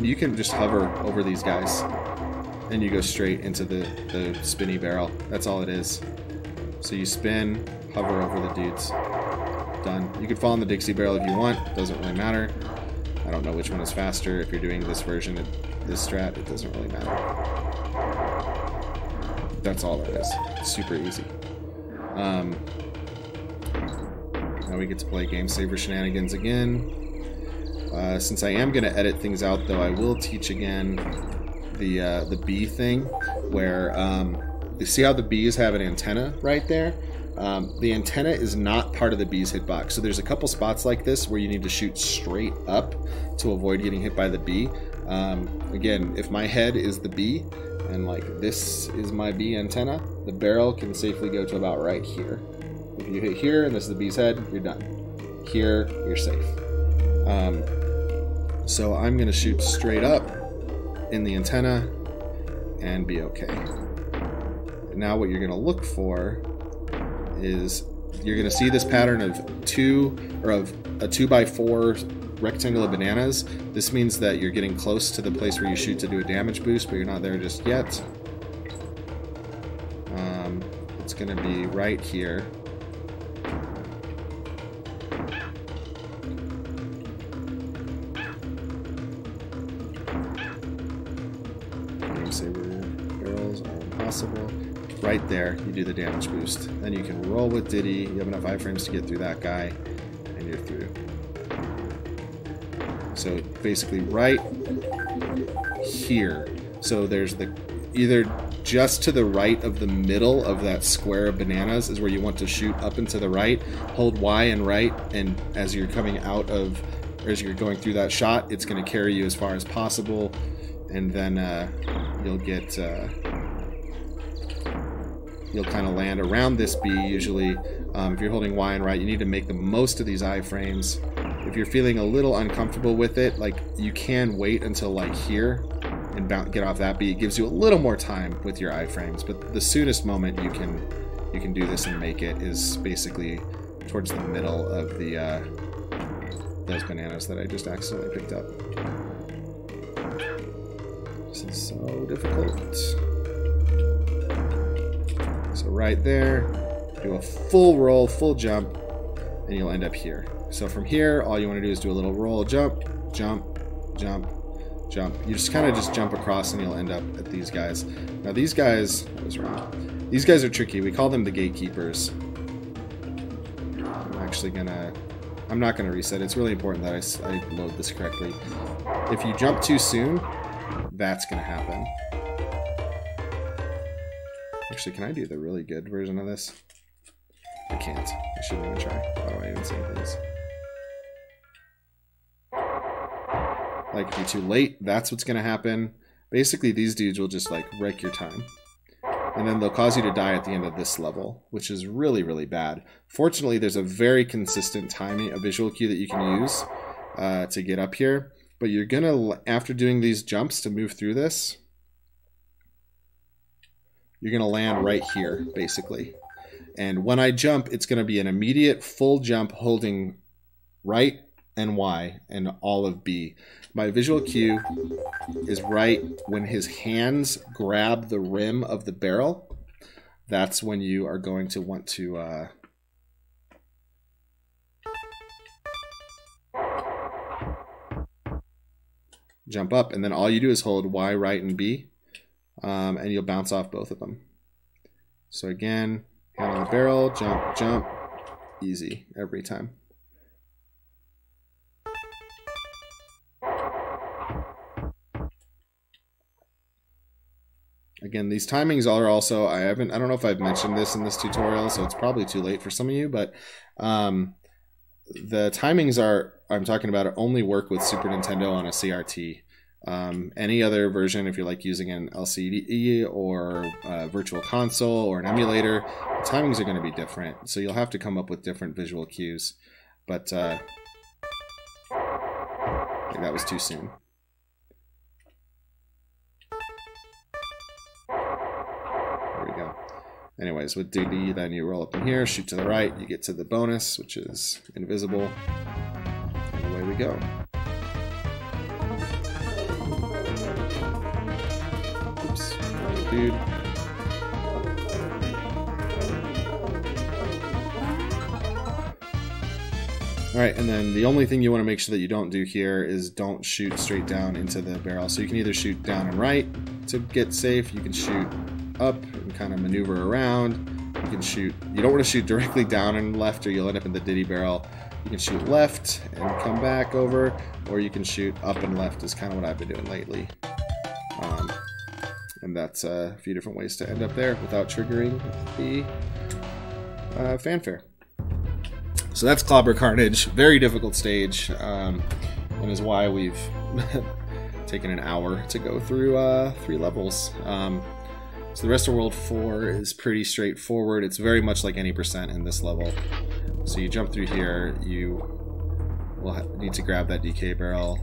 You can just hover over these guys, and you go straight into the spinny barrel. That's all it is. So you spin, hover over the dudes. Done. You can fall in the Dixie barrel if you want. Doesn't really matter. I don't know which one is faster. If you're doing this version of this strat, it doesn't really matter. That's all that is. It's super easy. Now we get to play Game Saver Shenanigans again. Since I am going to edit things out, though, I will teach again the bee thing, where you see how the bees have an antenna right there? The antenna is not part of the bee's hitbox, so there's a couple spots like this where you need to shoot straight up to avoid getting hit by the bee. Again, if my head is the bee, and like this is my bee antenna, the barrel can safely go to about right here. If you hit here and this is the bee's head, you're done. Here, you're safe. So I'm going to shoot straight up in the antenna and be okay. Now what you're going to look for is you're going to see this pattern of a 2x4 rectangle of bananas. This means that you're getting close to the place where you shoot to do a damage boost, but you're not there just yet. It's going to be right here. Saber barrels are impossible. Right there, you do the damage boost. Then you can roll with Diddy. You have enough iframes to get through that guy, and you're through. So basically, right here. So there's either just to the right of the middle of that square of bananas is where you want to shoot up and to the right. Hold Y and right, and as you're coming out of, or as you're going through that shot, it's going to carry you as far as possible. And then you'll get, you'll kind of land around this bee usually. If you're holding Y and right, you need to make the most of these iframes. If you're feeling a little uncomfortable with it, like, you can wait until like here and get off that bee. It gives you a little more time with your iframes, but the soonest moment you can do this and make it is basically towards the middle of the those bananas that I just accidentally picked up. This is so difficult. So right there, do a full roll, full jump, and you'll end up here. So from here, all you want to do is do a little roll, jump, jump, jump, jump. You just kind of just jump across and you'll end up at these guys. Now these guys, I was wrong. These guys are tricky. We call them the gatekeepers. I'm not gonna reset. It's really important that I load this correctly. If you jump too soon, that's gonna happen. Actually, can I do the really good version of this? I can't. I shouldn't even try. Why do I even say things? Like, if you're too late, that's what's gonna happen. Basically, these dudes will just like wreck your time. And then they'll cause you to die at the end of this level, which is really, really bad. Fortunately, there's a very consistent timing, a visual cue that you can use to get up here. But you're gonna, after doing these jumps to move through this, you're gonna land right here, basically. And when I jump, it's gonna be an immediate full jump holding right and Y and all of B. My visual cue is right when his hands grab the rim of the barrel. That's when you are going to want to jump up, and then all you do is hold Y, right, and B, and you'll bounce off both of them. So again, hand on the barrel, jump, jump, easy every time. Again, these timings are also, I don't know if I've mentioned this in this tutorial, so it's probably too late for some of you, but the timings I'm talking about only work with Super Nintendo on a CRT. Any other version, if you're like using an LCD or a virtual console or an emulator, the timings are going to be different. So you'll have to come up with different visual cues. But I think that was too soon. There we go. Anyways, with DD, then you roll up in here, shoot to the right, you get to the bonus, which is invisible, and away we go. Oops, dude. Alright, and then the only thing you want to make sure that you don't do here is don't shoot straight down into the barrel. So you can either shoot down and right to get safe, you can shoot up and kind of maneuver around. You can shoot, you don't want to shoot directly down and left or you'll end up in the Diddy barrel. You can shoot left and come back over, or you can shoot up and left is kind of what I've been doing lately. And that's a few different ways to end up there without triggering the fanfare. So that's Clobber Carnage, very difficult stage, and is why we've taken an hour to go through 3 levels. So the rest of World 4 is pretty straightforward. It's very much like any percent in this level. So you jump through here, you will need to grab that DK barrel.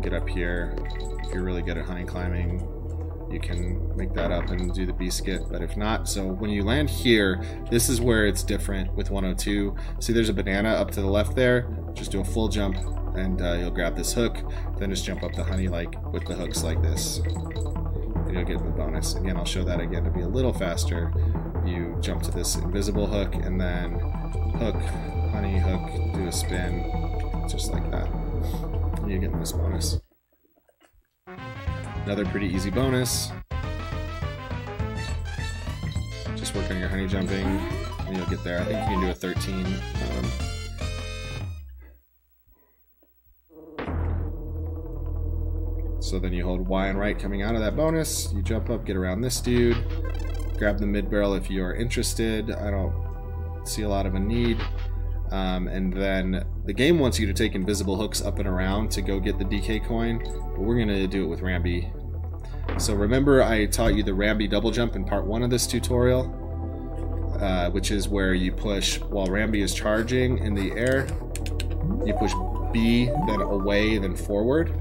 Get up here. If you're really good at honey climbing, you can make that up and do the B-skip, but if not, so when you land here, this is where it's different with 102. See there's a banana up to the left there, just do a full jump and you'll grab this hook, then just jump up the honey like with the hooks like this, and you'll get the bonus. Again, I'll show that again to be a little faster. You jump to this invisible hook and then hook, honey, hook, do a spin, just like that, and you get this bonus. Another pretty easy bonus. Just work on your honey jumping and you'll get there. I think you can do a 13. So then you hold Y and right coming out of that bonus. You jump up, get around this dude. Grab the mid barrel if you are interested. I don't see a lot of a need. And then the game wants you to take invisible hooks up and around to go get the DK coin, but we're going to do it with Rambi. So remember I taught you the Rambi double jump in part 1 of this tutorial, which is where you push while Rambi is charging in the air, you push B, then away, then forward.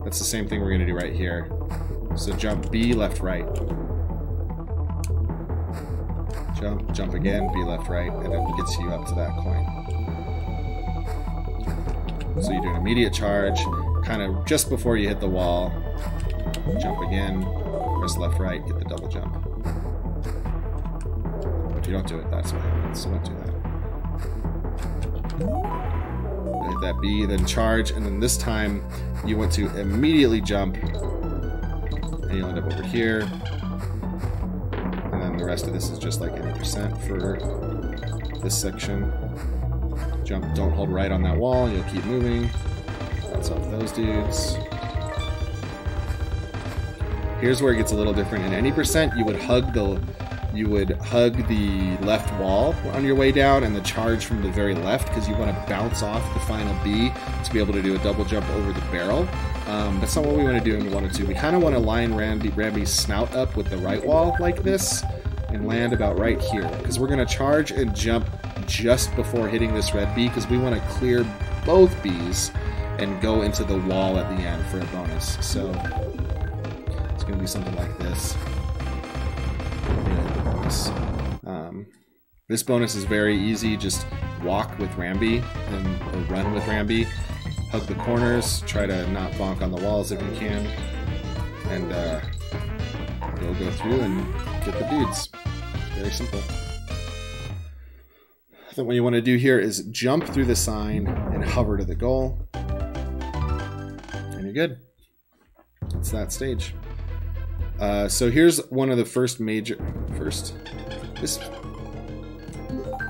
That's the same thing we're going to do right here. So jump B, left, right. Jump, jump again, B, left, right, and it gets you up to that coin. So you do an immediate charge, kind of just before you hit the wall. Jump again, press left, right, get the double jump. If you don't do it, that's what happens, so don't do that. Hit that B, then charge, and then this time you want to immediately jump, and you'll end up over here. And then the rest of this is just like any percent for this section. Jump, don't hold right on that wall, you'll keep moving. Bounce off those dudes. Here's where it gets a little different. In any percent, you would hug the left wall on your way down and the charge from the very left because you want to bounce off the final B to be able to do a double jump over the barrel. That's not what we want to do in 102. We kind of want to line Rambi's snout up with the right wall like this and land about right here because we're going to charge and jump just before hitting this red B because we want to clear both Bs and go into the wall at the end for a bonus. So it's going to be something like this. This bonus is very easy. Just walk with Rambi or run with Rambi. Hug the corners. Try to not bonk on the walls if you can. And you'll go through and get the dudes. Very simple. Then what you want to do here is jump through the sign and hover to the goal. And you're good. It's that stage. So here's one of the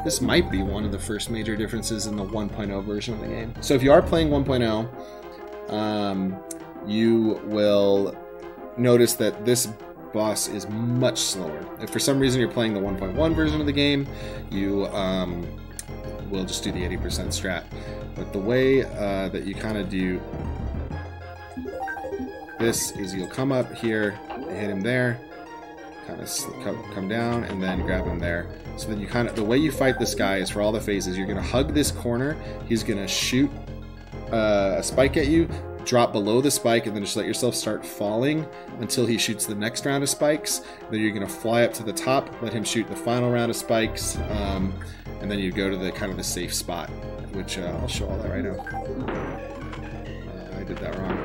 this might be one of the first major differences in the 1.0 version of the game. So if you are playing 1.0, you will notice that this boss is much slower. If for some reason you're playing the 1.1 version of the game, you will just do the 80% strat. But the way that you kind of do this is you'll come up here, hit him there, kind of come down, and then grab him there. So then you kind of, the way you fight this guy is for all the phases, you're going to hug this corner, he's going to shoot a spike at you, drop below the spike, and then just let yourself start falling until he shoots the next round of spikes. Then you're going to fly up to the top, let him shoot the final round of spikes, and then you go to the kind of the safe spot, which I'll show all that right now. I did that wrong.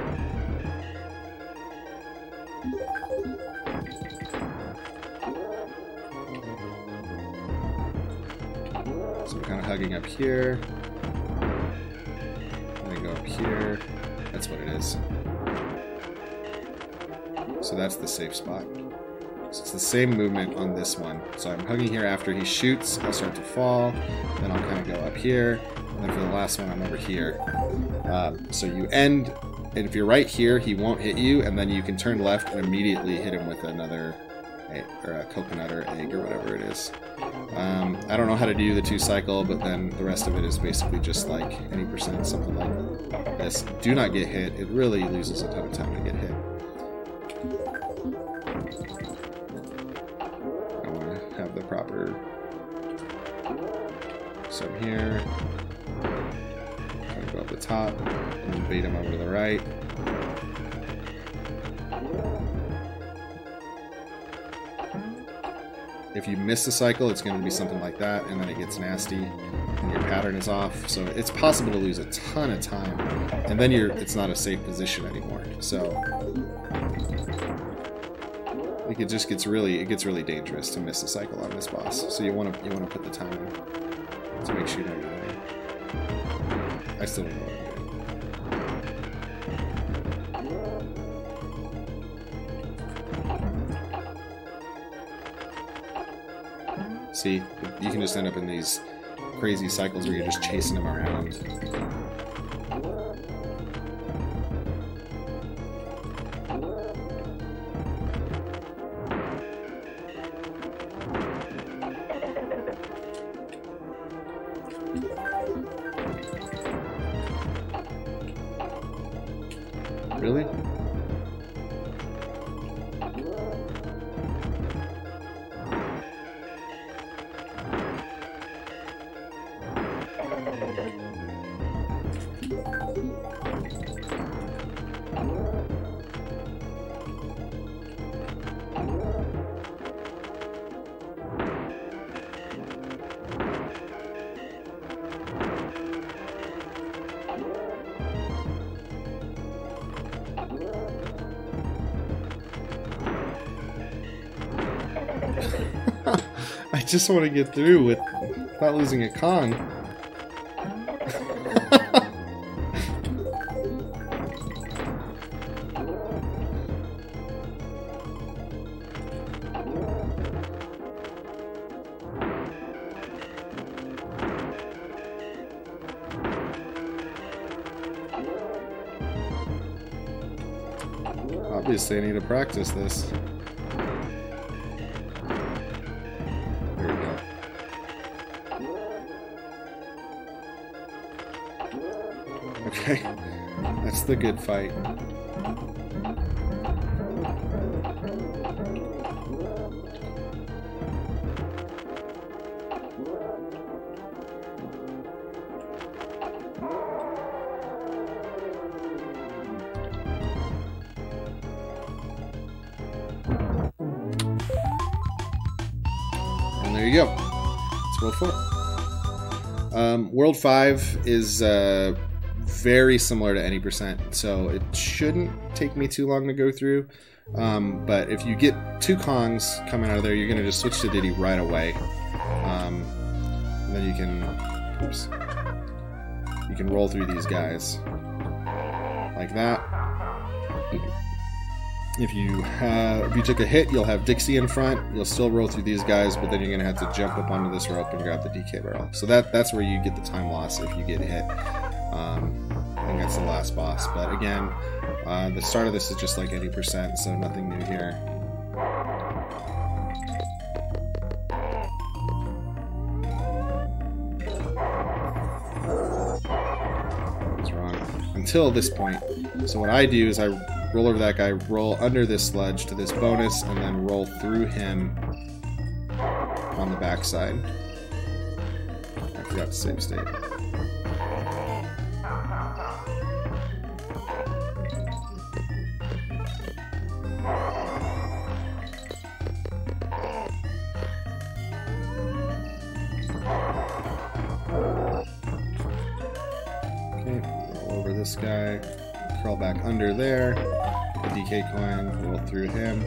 So we're kind of hugging up here. Go up here. That's what it is. So that's the safe spot. So it's the same movement on this one. So I'm hugging here after he shoots. I'll start to fall. Then I'll kind of go up here. And then for the last one, I'm over here. So you end, and if you're right here, he won't hit you. And then you can turn left and immediately hit him with another egg, or a coconut or egg or whatever it is. I don't know how to do the 2-cycle, but then the rest of it is basically just like 80%, something like this. Do not get hit. It really loses a ton of time to get hit. I want to have the proper... So I'm here. Kind of go up the top, and then bait him over to the right. If you miss the cycle, it's going to be something like that, and then it gets nasty, and your pattern is off. So it's possible to lose a ton of time, and then it's not a safe position anymore. So like it just gets really dangerous to miss a cycle on this boss. So you want to put the time in to make sure you know what you're doing. I still don't know what I'm doing. See, you can just end up in these crazy cycles where you're just chasing them around. Really? I just want to get through without losing a Kong. Obviously, I need to practice this. There we go. Okay, that's the good fight. And there you go. It's World 4. World 5 is very similar to any percent, so it shouldn't take me too long to go through. But if you get 2 Kongs coming out of there, you're going to just switch to Diddy right away. And then you can, oops, you can roll through these guys like that. If you took a hit, you'll have Dixie in front. You'll still roll through these guys, but then you're gonna have to jump up onto this rope and grab the DK barrel. So that's where you get the time loss if you get hit. I think that's the last boss. But again, the start of this is just like 80%, so nothing new here. until this point. So what I do is I roll over that guy, roll under this ledge to this bonus, and then roll through him on the backside. I forgot to save state. This guy, curl back under there, the DK coin, roll through him,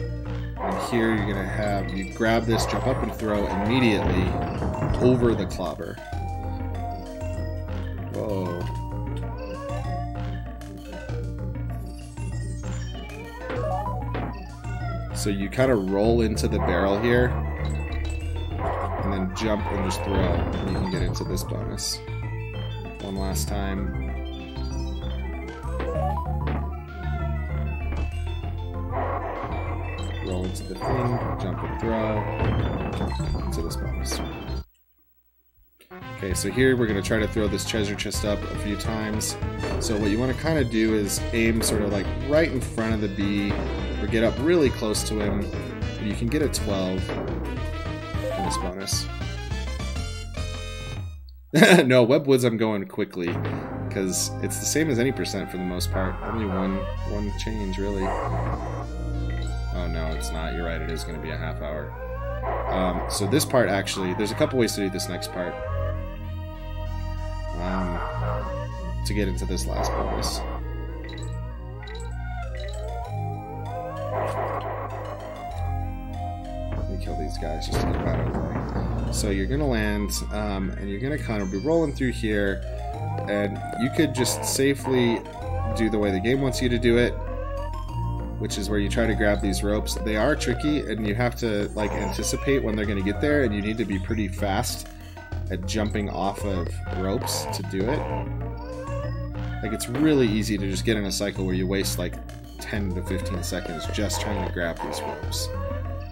and here you're gonna have, you grab this, jump up and throw immediately over the clobber. Whoa. So you kind of roll into the barrel here, and then jump and just throw, and you can get into this bonus. One last time. Roll into the thing, jump and throw into this bonus. Okay, so here we're going to try to throw this treasure chest up a few times. So what you want to kind of do is aim sort of like right in front of the bee, or get up really close to him. You can get a 12 in this bonus. No, web woods I'm going quickly, because it's the same as any percent for the most part. Only one change, really. Oh no, it's not. You're right, it is going to be a half hour. So this part actually, there's a couple ways to do this next part. To get into this last bonus. Let me kill these guys just to get them out of the way. So you're going to land, and you're going to kind of be rolling through here, and you could just safely do the way the game wants you to do it, which is where you try to grab these ropes. They are tricky, and you have to like anticipate when they're going to get there, and you need to be pretty fast at jumping off of ropes to do it. Like, it's really easy to just get in a cycle where you waste like 10 to 15 seconds just trying to grab these ropes.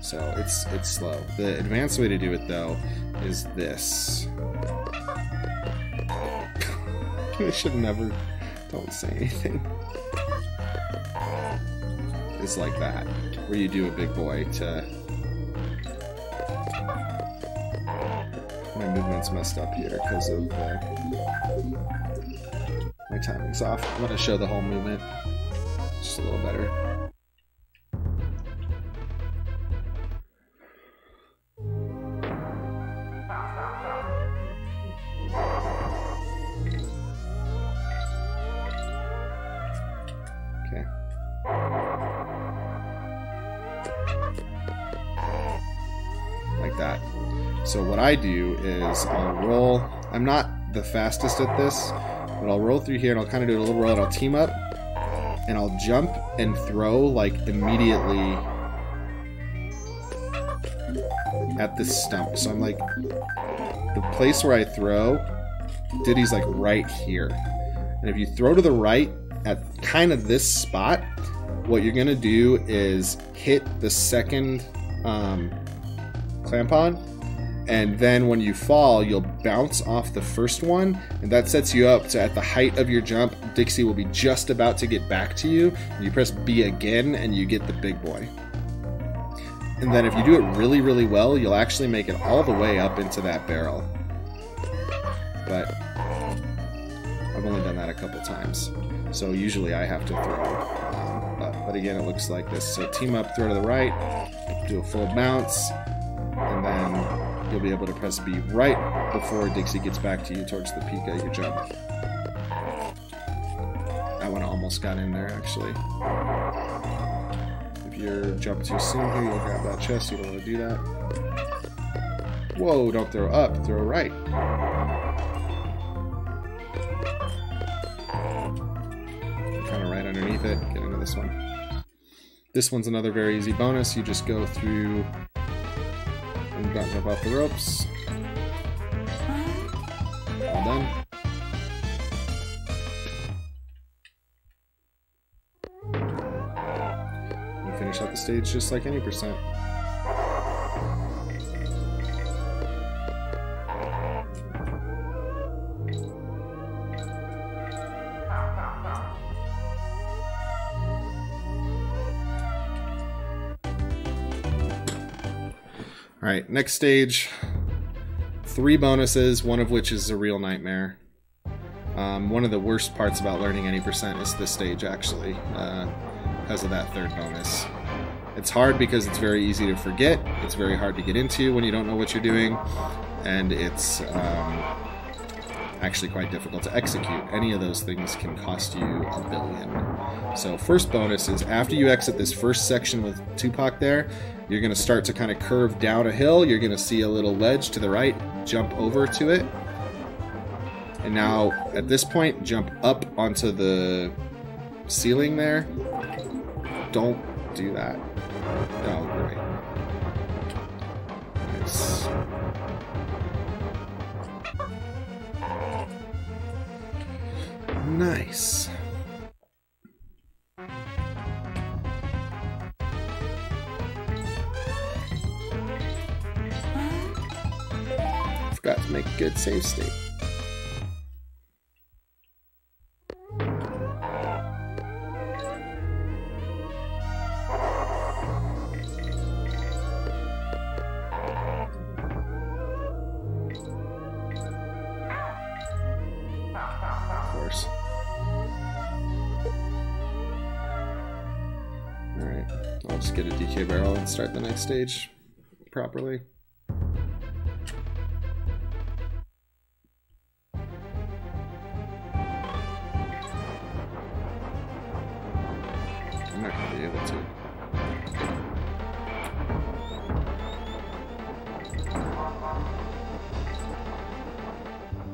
So it's slow. The advanced way to do it though is this. I should never, don't say anything. Is like that, where you do a big boy to... My movement's messed up here because of my timing's off. I'm going to show the whole movement just a little better. Okay. Like that. So what I do is I'll roll. I'm not the fastest at this, but I'll roll through here and I'll kind of do a little roll and I'll team up and I'll jump and throw like immediately at this stump. So I'm like, the place where I throw, Diddy's like right here. And if you throw to the right at kind of this spot, what you're gonna do is hit the second clamp on, and then when you fall, you'll bounce off the first one, and that sets you up to, at the height of your jump, Dixie will be just about to get back to you, and you press B again, and you get the big boy. And then if you do it really, really well, you'll actually make it all the way up into that barrel. But I've only done that a couple times, so usually I have to throw. But again, it looks like this. So team up, throw to the right, do a full bounce, and then you'll be able to press B right before Dixie gets back to you towards the peak of your jump. That one almost got in there, actually. If you jump too soon here, you'll grab that chest. You don't want to do that. Whoa, don't throw up, throw right. Kind of right underneath it. Get into this one. This one's another very easy bonus. You just go through and jump off the ropes. All done. You finish out the stage just like any percent. Alright, next stage. 3 bonuses, one of which is a real nightmare. One of the worst parts about learning any percent is this stage, actually, because of that 3rd bonus. It's hard because it's very easy to forget, it's very hard to get into when you don't know what you're doing, and it's actually quite difficult to execute. Any of those things can cost you a billion. So first bonus is after you exit this first section with Tupac there, you're going to start to kind of curve down a hill. You're going to see a little ledge to the right. Jump over to it. And now, at this point, jump up onto the ceiling there. Don't do that. Oh, great. Nice. Nice. Forgot to make a good save state. Of course. Alright, I'll just get a DK barrel and start the next stage properly. I'm not going to be able to.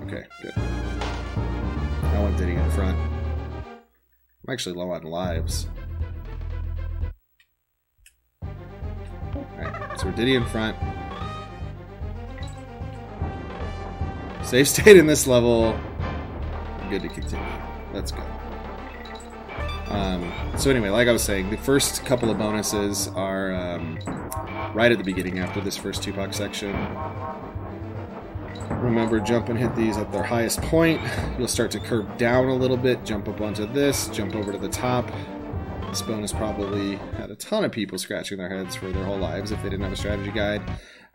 Okay, good. I want Diddy in front. I'm actually low on lives. Alright, so we're Diddy in front. Save state in this level. Good to continue. Let's go. So anyway, like I was saying, the first couple of bonuses are right at the beginning after this first Tupac section. Remember, jump and hit these at their highest point. You'll start to curve down a little bit, jump up onto this, jump over to the top. This bonus probably had a ton of people scratching their heads for their whole lives if they didn't have a strategy guide.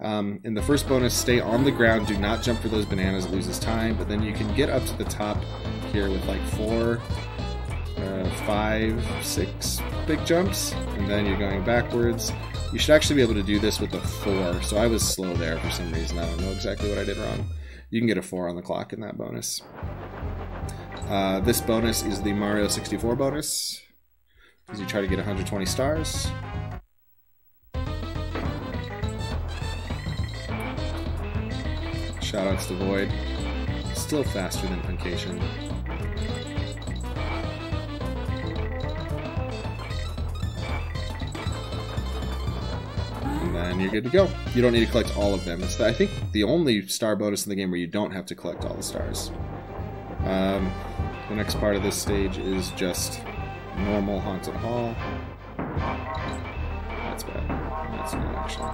In the first bonus, stay on the ground, do not jump for those bananas, it loses time, but then you can get up to the top here with like 4, 5, 6 big jumps, and then you're going backwards. You should actually be able to do this with a 4, so I was slow there for some reason. I don't know exactly what I did wrong. You can get a 4 on the clock in that bonus. This bonus is the Mario 64 bonus, as you try to get 120 stars. Shoutouts to Void. Still faster than Puncation. And then you're good to go. You don't need to collect all of them. It's, I think, the only star bonus in the game where you don't have to collect all the stars. The next part of this stage is just normal Haunted Hall. That's bad. That's good, actually.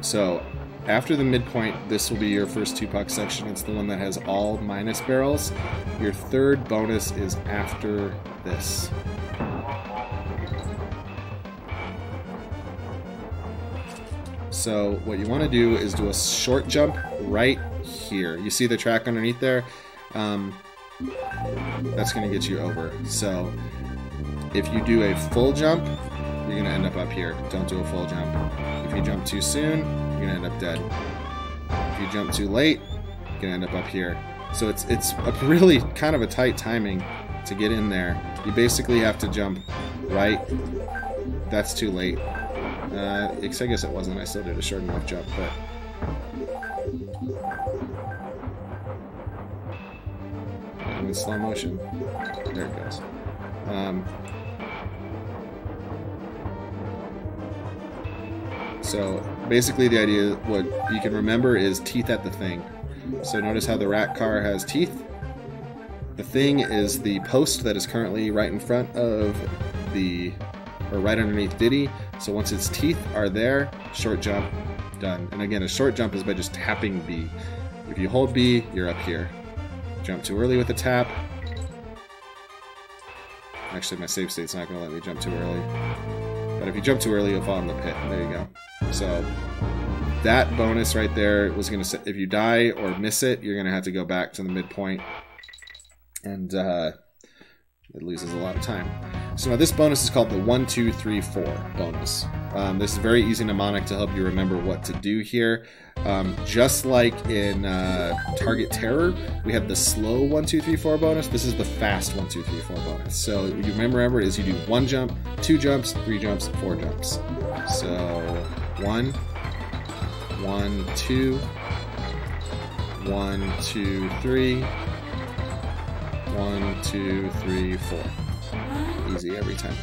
So, after the midpoint, this will be your first Tupac section. It's the one that has all minus barrels. Your third bonus is after this. So, what you want to do is do a short jump right here. You see the track underneath there? That's going to get you over. So, if you do a full jump, you're going to end up up here. Don't do a full jump. If you jump too soon, you're going to end up dead. If you jump too late, you're going to end up up here. So it's a really kind of a tight timing to get in there. You basically have to jump right. That's too late. I guess it wasn't. I still did a short enough jump, but... I'm in slow motion. There it goes. So basically the idea, what you can remember is teeth at the thing. So notice how the rat car has teeth. The thing is the post that is currently right in front of the, or right underneath Diddy. So once its teeth are there, short jump, done. And again, a short jump is by just tapping B. If you hold B, you're up here. Jump too early with a tap. Actually, my save state's not going to let me jump too early. But if you jump too early, you'll fall in the pit. There you go. So that bonus right there was going to say, if you die or miss it, you're going to have to go back to the midpoint. And it loses a lot of time. So now this bonus is called the 1, 2, 3, 4 bonus. This is very easy mnemonic to help you remember what to do here. Just like in Target Terror, we have the slow 1, 2, 3, 4 bonus. This is the fast 1, 2, 3, 4 bonus. So you remember it is you do 1 jump, 2 jumps, 3 jumps, 4 jumps. So 1, 1, 2, 1, 2, 3, 1, 2, 3, 4. Easy every time.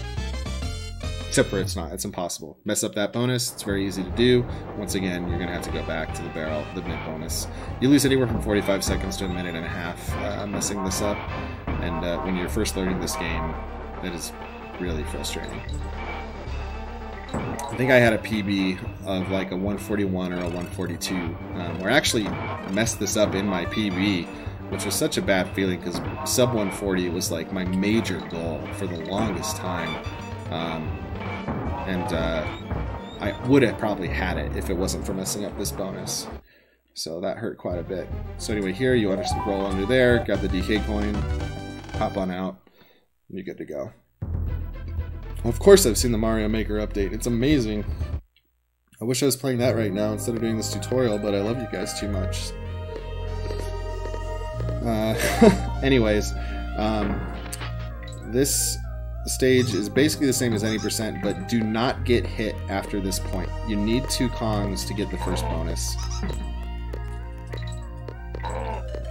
Except for it's not. It's impossible. Mess up that bonus. It's very easy to do. Once again, you're going to have to go back to the barrel, the mid bonus. You lose anywhere from 45 seconds to a minute and a half messing this up. And when you're first learning this game, that is really frustrating. I think I had a PB of like a 141 or a 142, where I actually messed this up in my PB, which was such a bad feeling because sub 140 was like my major goal for the longest time. I would have probably had it if it wasn't for messing up this bonus. So that hurt quite a bit. So anyway, here you want to roll under there, grab the DK coin, hop on out, and you're good to go. Well, of course I've seen the Mario Maker update. It's amazing. I wish I was playing that right now instead of doing this tutorial, but I love you guys too much. Anyways, this stage is basically the same as any percent, but do not get hit after this point. You need 2 Kongs to get the first bonus.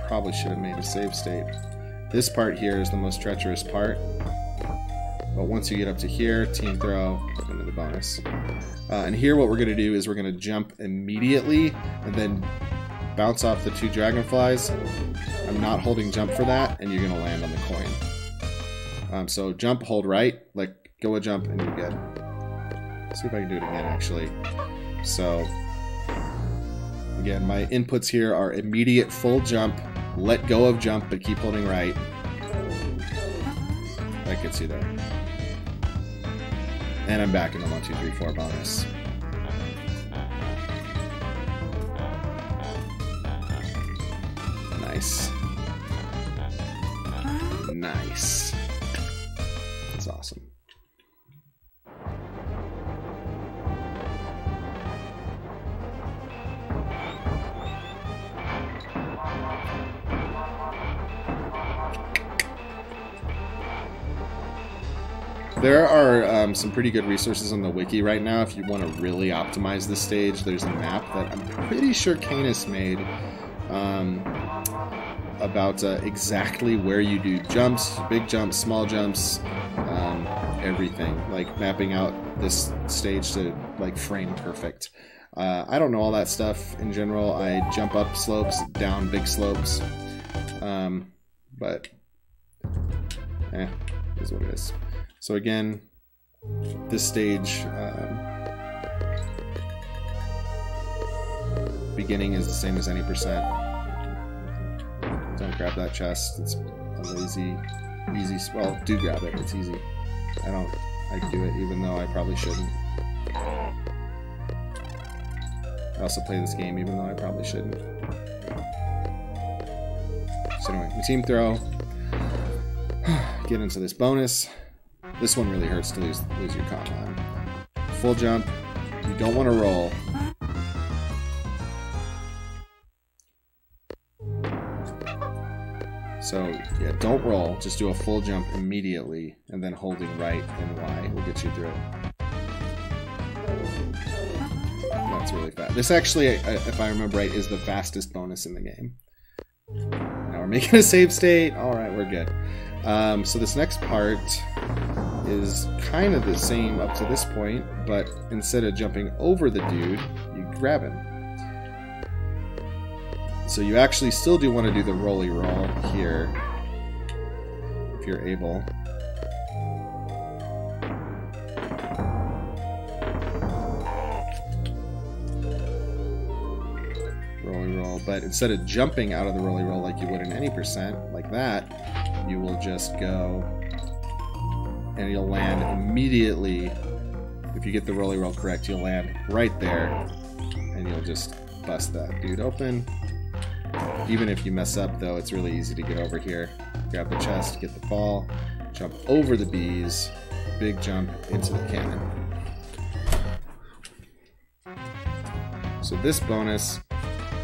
Probably should have made a save state. This part here is the most treacherous part. But once you get up to here, team throw, into the bonus. And here what we're going to do is we're going to jump immediately and then bounce off the 2 dragonflies. I'm not holding jump for that, and you're going to land on the coin. So jump, hold right, let go a jump, and you're good. Let's see if I can do it again, actually. So, again, my inputs here are immediate full jump, let go of jump, but keep holding right. That gets you there. And I'm back in the 1, 2, 3, 4 bonus. Nice. Nice. That's awesome. There are some pretty good resources on the wiki right now if you want to really optimize this stage. There's a map that I'm pretty sure Canis made about exactly where you do jumps, big jumps, small jumps, everything. Like mapping out this stage to like frame perfect. I don't know all that stuff in general. I jump up slopes, down big slopes, but is what it is. So again, this stage, beginning is the same as any percent. Don't grab that chest. It's a lazy, easy. Well, do grab it. It's easy. I do it even though I probably shouldn't. I also play this game even though I probably shouldn't. So anyway, the team throw. Get into this bonus. This one really hurts to lose your comp on. Full jump. You don't want to roll. So, yeah, don't roll. Just do a full jump immediately, and then holding right and Y will get you through. That's really fast. This actually, if I remember right, is the fastest bonus in the game. Now we're making a save state. Alright, we're good. So this next part is kind of the same up to this point, but instead of jumping over the dude, you grab him. So you actually still do want to do the rolly roll here, if you're able. but instead of jumping out of the rolly roll like you would in any percent, like that, you will just go and you'll land immediately. If you get the rolly roll correct, you'll land right there, and you'll just bust that dude open. Even if you mess up, though, it's really easy to get over here. Grab the chest, get the ball, jump over the bees, big jump into the cannon. So this bonus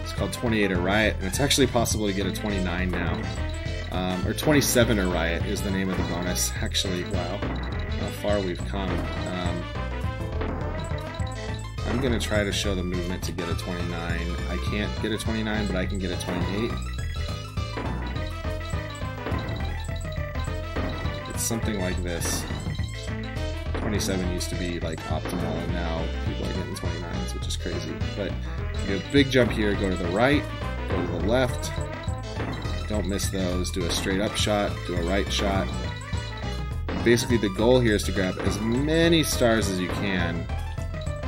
is called 28 Riot, and it's actually possible to get a 29 now. Or 27 Riot is the name of the bonus. Actually, wow, how far we've come. I'm going to try to show the movement to get a 29. I can't get a 29, but I can get a 28. It's something like this. 27 used to be like optimal, and now people are getting 29s, which is crazy. But you do a big jump here, go to the right, go to the left. Don't miss those. Do a straight up shot, do a right shot. Basically, the goal here is to grab as many stars as you can.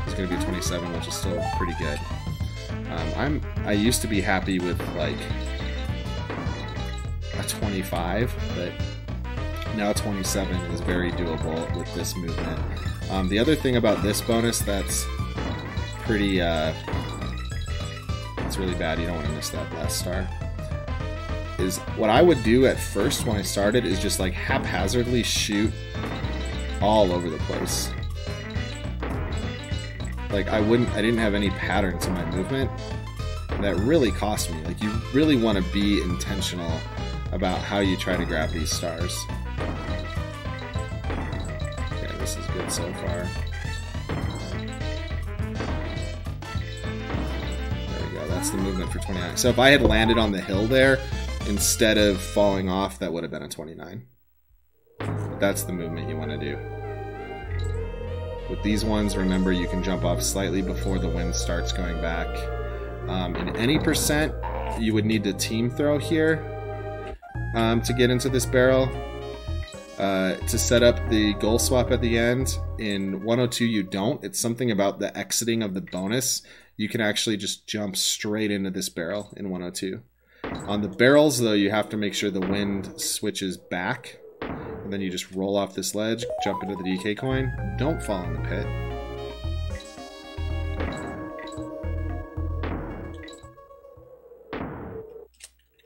It's going to be 27, which is still pretty good. I used to be happy with like a 25, but now 27 is very doable with this movement. The other thing about this bonus that's pretty, it's really bad, you don't want to miss that last star, is what I would do at first when I started is just like haphazardly shoot all over the place. Like I didn't have any pattern to my movement. That really cost me. Like you really want to be intentional about how you try to grab these stars. Okay, this is good so far. There we go, that's the movement for 29. So if I had landed on the hill there, instead of falling off, that would have been a 29. But that's the movement you want to do. With these ones, remember you can jump off slightly before the wind starts going back. In any percent, you would need to team throw here to get into this barrel. To set up the goal swap at the end. In 102 you don't. It's something about the exiting of the bonus. You can actually just jump straight into this barrel in 102. On the barrels, though, you have to make sure the wind switches back. And then you just roll off this ledge, jump into the DK coin. Don't fall in the pit.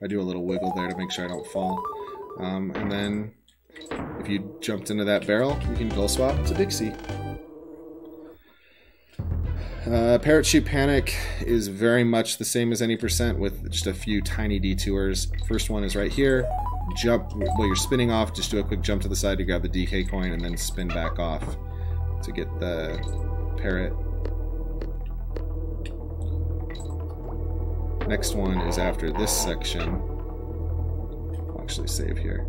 I do a little wiggle there to make sure I don't fall. And then if you jumped into that barrel, you can goal swap to Big C. Parachute Panic is very much the same as any percent with just a few tiny detours. First one is right here. Jump while you're spinning off, just do a quick jump to the side to grab the DK coin and then spin back off to get the parrot. Next one is after this section. I'll actually save here.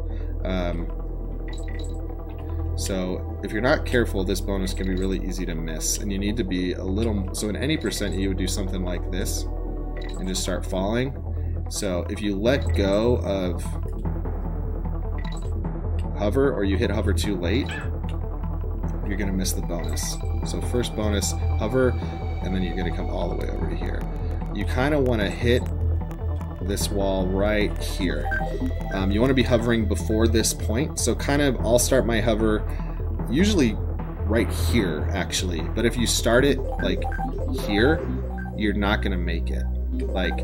So if you're not careful, this bonus can be really easy to miss, and you need to be a little, so in any percent you would do something like this and just start falling. So if you let go of hover, or you hit hover too late, you're gonna miss the bonus. So first bonus, hover, and then you're gonna come all the way over to here. You kind of want to hit this wall right here. You want to be hovering before this point, so kind of I'll start my hover usually right here actually, but if you start it like here, you're not gonna make it. Like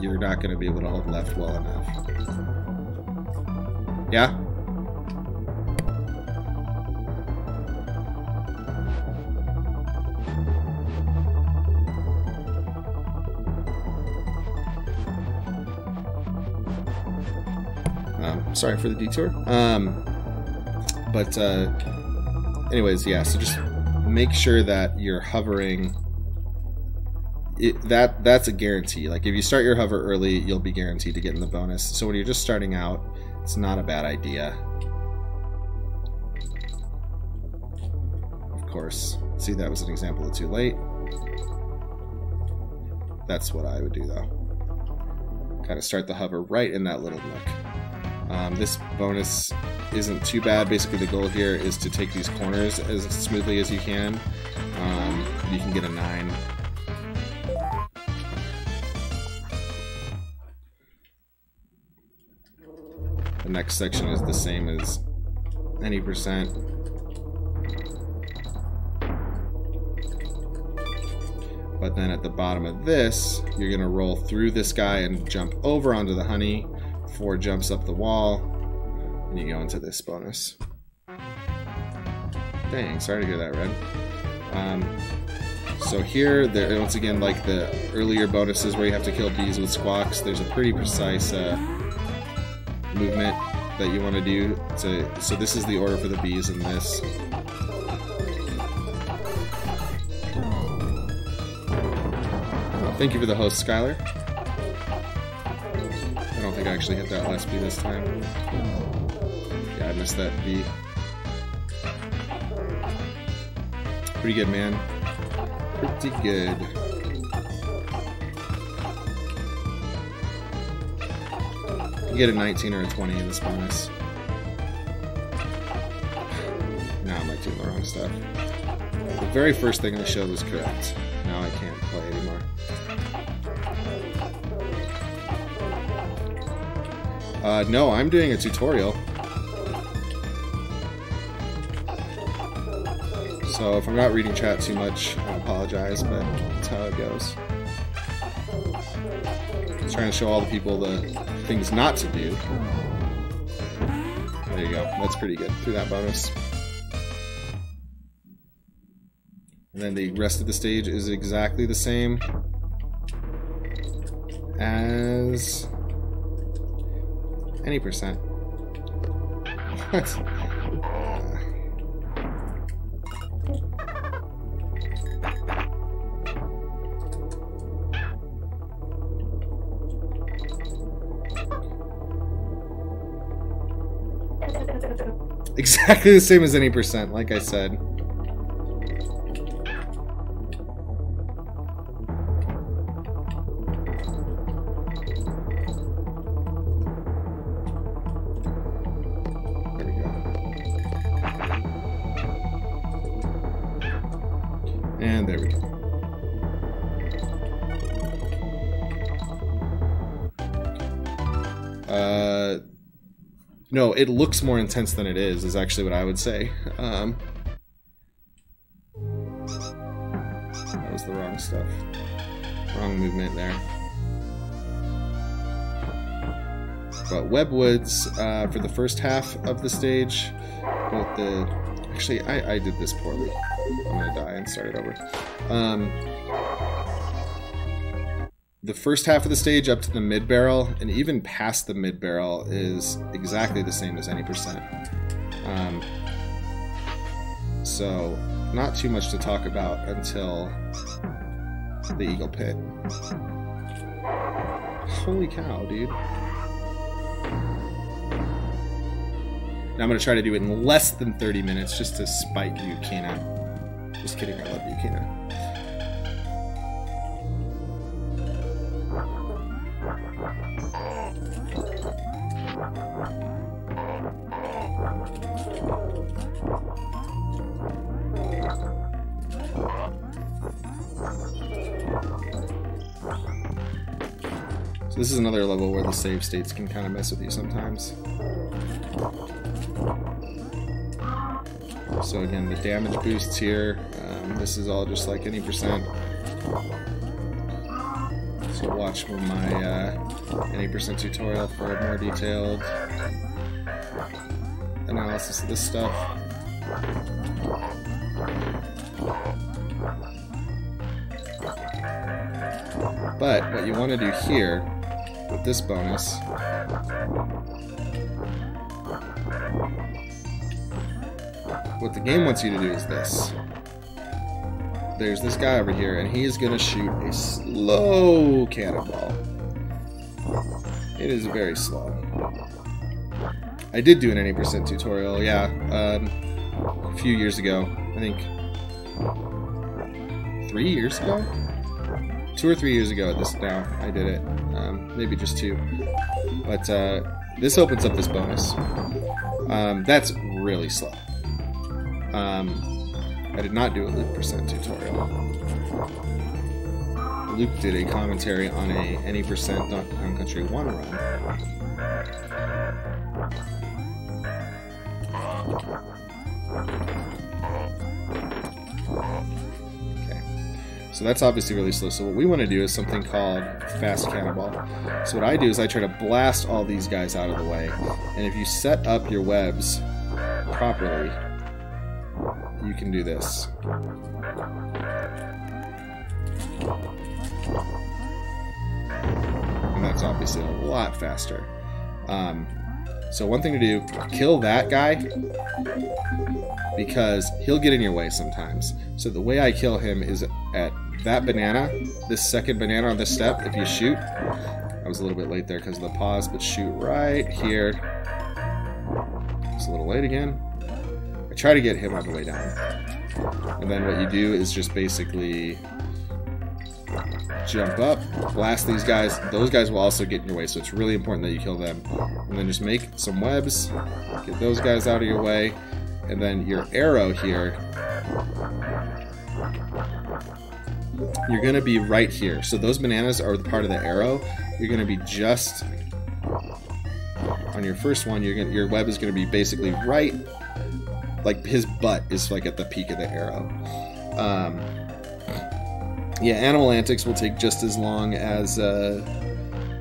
you're not gonna be able to hold left well enough. Yeah? Sorry for the detour. Anyways, yeah, so just make sure that you're hovering. That's a guarantee. Like if you start your hover early, you'll be guaranteed to get in the bonus. So when you're just starting out, it's not a bad idea. Of course. See, that was an example of too late. That's what I would do though. Kind of start the hover right in that little nook. This bonus isn't too bad. Basically the goal here is to take these corners as smoothly as you can. You can get a 9. next section is the same as any percent. But then at the bottom of this, you're going to roll through this guy and jump over onto the honey. 4 jumps up the wall, and you go into this bonus. Dang, sorry to hear that, Red. So here, once again, like the earlier bonuses where you have to kill bees with squawks, there's a pretty precise movement that you want to do. So this is the order for the bees in this. Thank you for the host, Skylar. I don't think I actually hit that last bee this time. Yeah, I missed that bee. Pretty good, man. Pretty good. You get a 19 or a 20 in this bonus. Now I'm like doing the wrong stuff. The very first thing I showed was correct. Now I can't play anymore. No, I'm doing a tutorial. So if I'm not reading chat too much, I apologize, but that's how it goes. Just trying to show all the people the things not to do. There you go. That's pretty good. Through that bonus. And then the rest of the stage is exactly the same as any percent. What? Exactly the same as any percent, like I said. There we go. And there we go. No, it looks more intense than it is actually what I would say. That was the wrong stuff. Wrong movement there. But Webwoods, for the first half of the stage, both the... Actually, I did this poorly. I'm gonna die and start it over. The first half of the stage up to the mid-barrel, and even past the mid-barrel, is exactly the same as any percent. So, not too much to talk about until the Eagle Pit. Holy cow, dude. Now I'm going to try to do it in less than 30 minutes just to spite you, Kina. Just kidding, I love you, Kina. So this is another level where the save states can kind of mess with you sometimes. So again, the damage boosts here, this is all just like any percent. So watch for my any percent tutorial for a more detailed analysis of this stuff. But what you want to do here with this bonus what the game wants you to do is this. There's this guy over here, and he's gonna shoot a slow cannonball. It is very slow. I did do an any percent tutorial, yeah, a few years ago. I think 3 years ago? 2 or 3 years ago at this now, I did it. Maybe just 2. But this opens up this bonus. That's really slow. I did not do a Luke percent tutorial. Luke did a commentary on a any percent Donkey Kong Country 1 run. Okay, so that's obviously really slow. So what we want to do is something called fast cannonball. So what I do is I try to blast all these guys out of the way. And if you set up your webs properly, you can do this. And that's obviously a lot faster. So one thing to do, kill that guy, because he'll get in your way sometimes. So the way I kill him is at that banana, this second banana on this step. If you shoot, I was a little bit late there because of the pause, but shoot right here. It's a little late again. I try to get him on the way down. And then what you do is just basically jump up, blast these guys. Those guys will also get in your way, so it's really important that you kill them. And then just make some webs, get those guys out of your way, and then your arrow here, you're going to be right here. So those bananas are the part of the arrow. You're going to be just on your first one. Your web is going to be basically right, like his butt is like at the peak of the arrow. Yeah, Animal Antics will take just as long as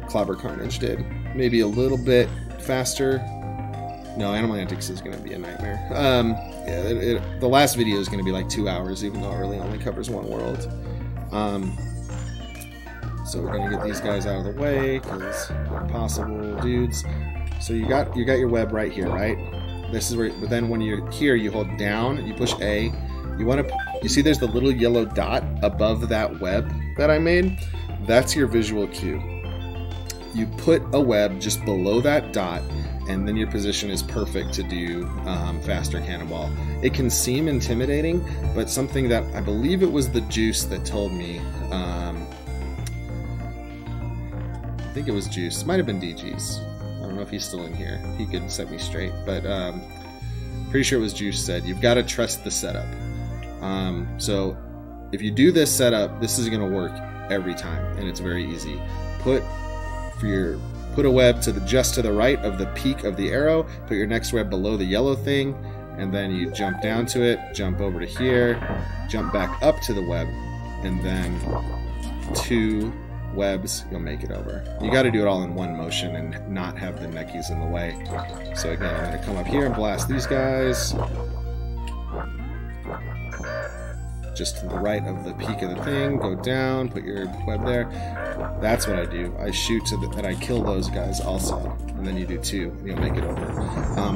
Clobber Carnage did. Maybe a little bit faster. No, Animal Antics is going to be a nightmare. Yeah, the last video is going to be like 2 hours, even though it really only covers one world. So we're going to get these guys out of the way, because they're impossible dudes. So you got your web right here, right? This is where, but then when you're here, you hold down, you push A. You see there's the little yellow dot above that web that I made? That's your visual cue. You put a web just below that dot, and then your position is perfect to do faster cannonball. It can seem intimidating, but something that I believe it was the Juice that told me. I think it was Juice. Might have been DG's. I don't know if he's still in here. He could set me straight, but pretty sure it was Juice said you've got to trust the setup. So if you do this setup, this is going to work every time, and it's very easy. Put a web just to the right of the peak of the arrow. Put your next web below the yellow thing, and then you jump down to it, jump over to here, jump back up to the web, and then 2 webs, you'll make it over. You got to do it all in one motion and not have the neckies in the way. So again, I'm going to come up here and blast these guys. Just to the right of the peak of the thing, go down, put your web there. That's what I do. I shoot so that I kill those guys also, and then you do 2, and you'll make it over.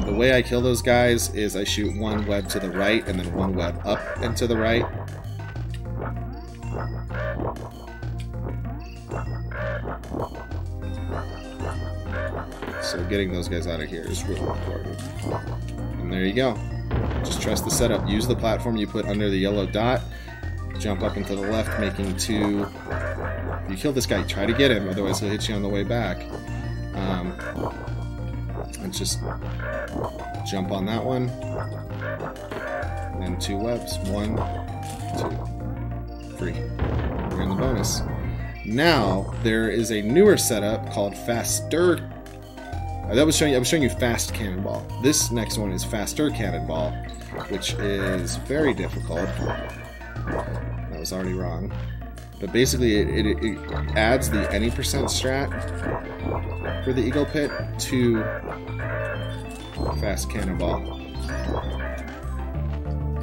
The way I kill those guys is I shoot 1 web to the right, and then 1 web up and to the right. So getting those guys out of here is really important. And there you go. Just trust the setup. Use the platform you put under the yellow dot. Jump up and to the left, making 2. If you kill this guy, try to get him, otherwise he'll hit you on the way back. And just jump on that one. And then 2 webs. 1, 2, 3. We're in the bonus. Now, there is a newer setup called Faster. I was showing you Fast Cannonball. This next one is Faster Cannonball, which is very difficult. That was already wrong. But basically, it adds the any % strat for the Eagle Pit to Fast Cannonball.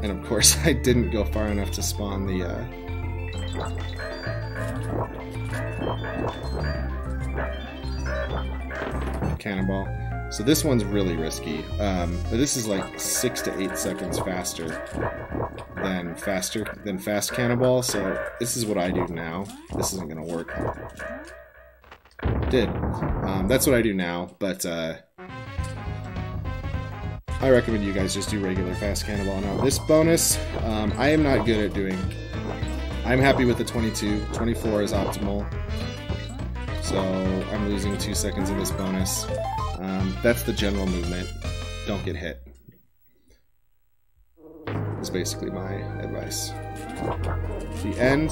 And of course, I didn't go far enough to spawn the cannonball. So this one's really risky, but this is like 6 to 8 seconds faster than fast cannonball. So this is what I do now. This isn't gonna work. That's what I do now, but I recommend you guys just do regular fast cannonball. Now this bonus, I am not good at doing. I'm happy with the 22. 24 is optimal. So I'm losing 2 seconds in this bonus. That's the general movement. Don't get hit. is basically my advice. The end,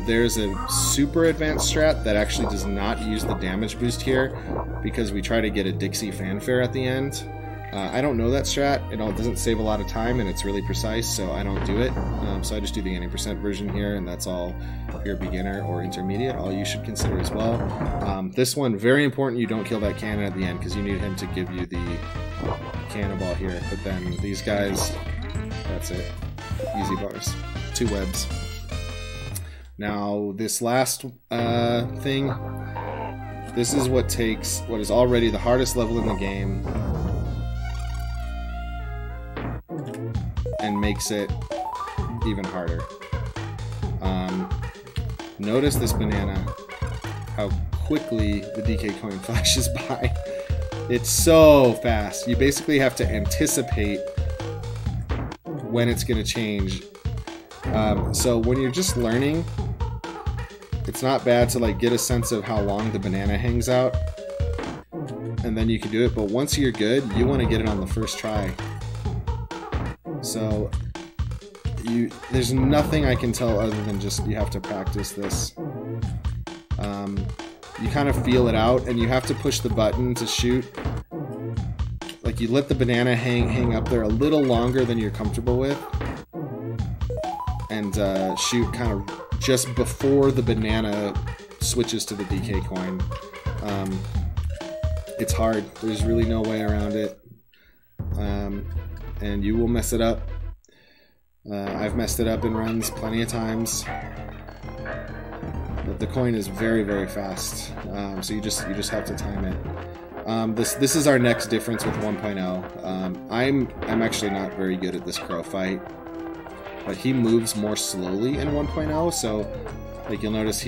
there's a super advanced strat that actually does not use the damage boost here because we try to get a Dixie fanfare at the end. I don't know that strat. It doesn't save a lot of time and it's really precise, so I don't do it. So I just do the any % version here, and that's all if you're a beginner or intermediate, all you should consider as well. This one, very important, you don't kill that cannon at the end because you need him to give you the cannonball here. But then these guys, that's it. Easy bars. 2 webs. Now, this last thing, this is what takes what is already the hardest level in the game and makes it even harder. Notice this banana, how quickly the DK coin flashes by. It's so fast. You basically have to anticipate when it's going to change. So when you're just learning, it's not bad to like get a sense of how long the banana hangs out, and then you can do it. But once you're good, you want to get it on the first try. So there's nothing I can tell other than just you have to practice this. You kind of feel it out, and you have to push the button to shoot. Like you let the banana hang up there a little longer than you're comfortable with, and shoot kind of just before the banana switches to the DK coin. It's hard. There's really no way around it. And you will mess it up. I've messed it up in runs plenty of times. But the coin is very, very fast. So you just have to time it. This is our next difference with 1.0. I'm actually not very good at this crow fight, but he moves more slowly in 1.0. So like you'll notice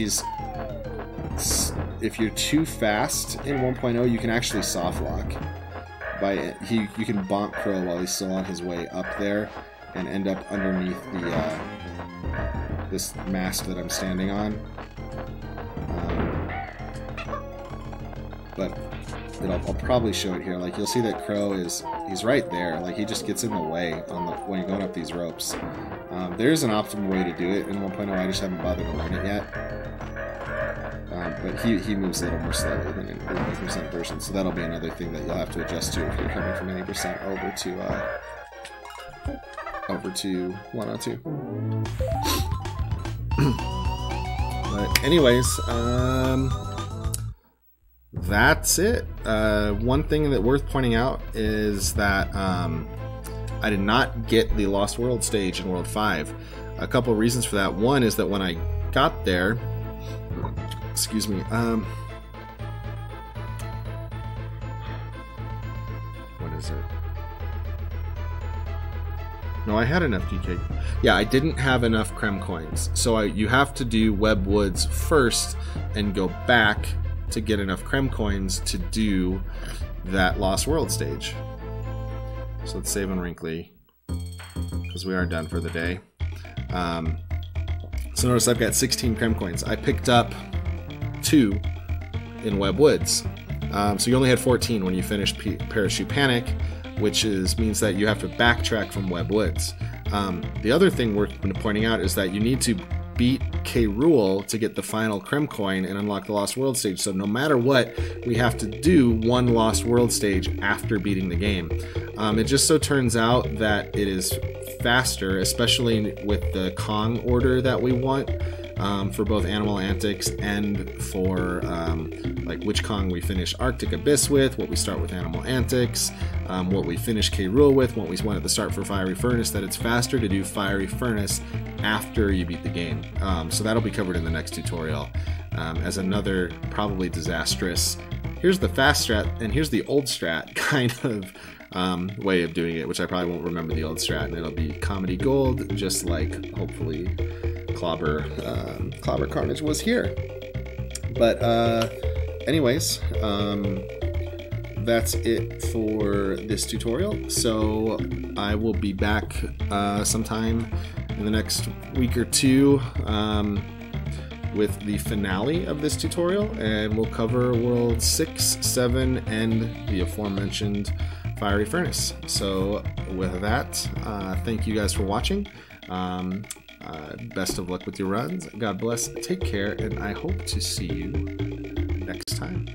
if you're too fast in 1.0, you can actually soft lock. You can bonk Crow while he's still on his way up there and end up underneath the this mast that I'm standing on. But I'll probably show it here. Like you'll see that Crow he's right there. Like he just gets in the way when you're going up these ropes. There's an optimal way to do it in 1.0. I just haven't bothered to learn it yet. But he moves a little more slowly than in the 80% version, so that'll be another thing that you'll have to adjust to if you're coming from 80% over to 102. But anyways, that's it. One thing that worth pointing out is that I did not get the Lost World stage in World 5. A couple of reasons for that. One is that when I got there, excuse me, what is it? No, I had enough DK. Yeah, I didn't have enough Creme coins. So you have to do Web Woods first and go back to get enough Creme coins to do that Lost World stage. So let's save on Wrinkly, because we are done for the day. So notice I've got 16 Creme coins. I picked up 2 in Web Woods. So you only had 14 when you finished Parachute Panic, which means that you have to backtrack from Web Woods. The other thing worth pointing out is that you need to beat K. Rool to get the final Creme coin and unlock the Lost World stage. So no matter what, we have to do one Lost World stage after beating the game. It just so turns out that it is faster, especially with the Kong order that we want. For both Animal Antics and for like which Kong we finish Arctic Abyss with, what we start with Animal Antics, what we finish K. Rool with, what we want at the start for Fiery Furnace, that it's faster to do Fiery Furnace after you beat the game. So that'll be covered in the next tutorial as another probably disastrous, here's the fast strat and here's the old strat kind of way of doing it, which I probably won't remember the old strat, and it'll be Comedy Gold, just like hopefully Clobber Carnage was here. But anyways, that's it for this tutorial. So I will be back sometime in the next week or two with the finale of this tutorial, and we'll cover World 6, 7, and the aforementioned fiery furnace. So with that, thank you guys for watching. Best of luck with your runs. God bless, take care, and I hope to see you next time.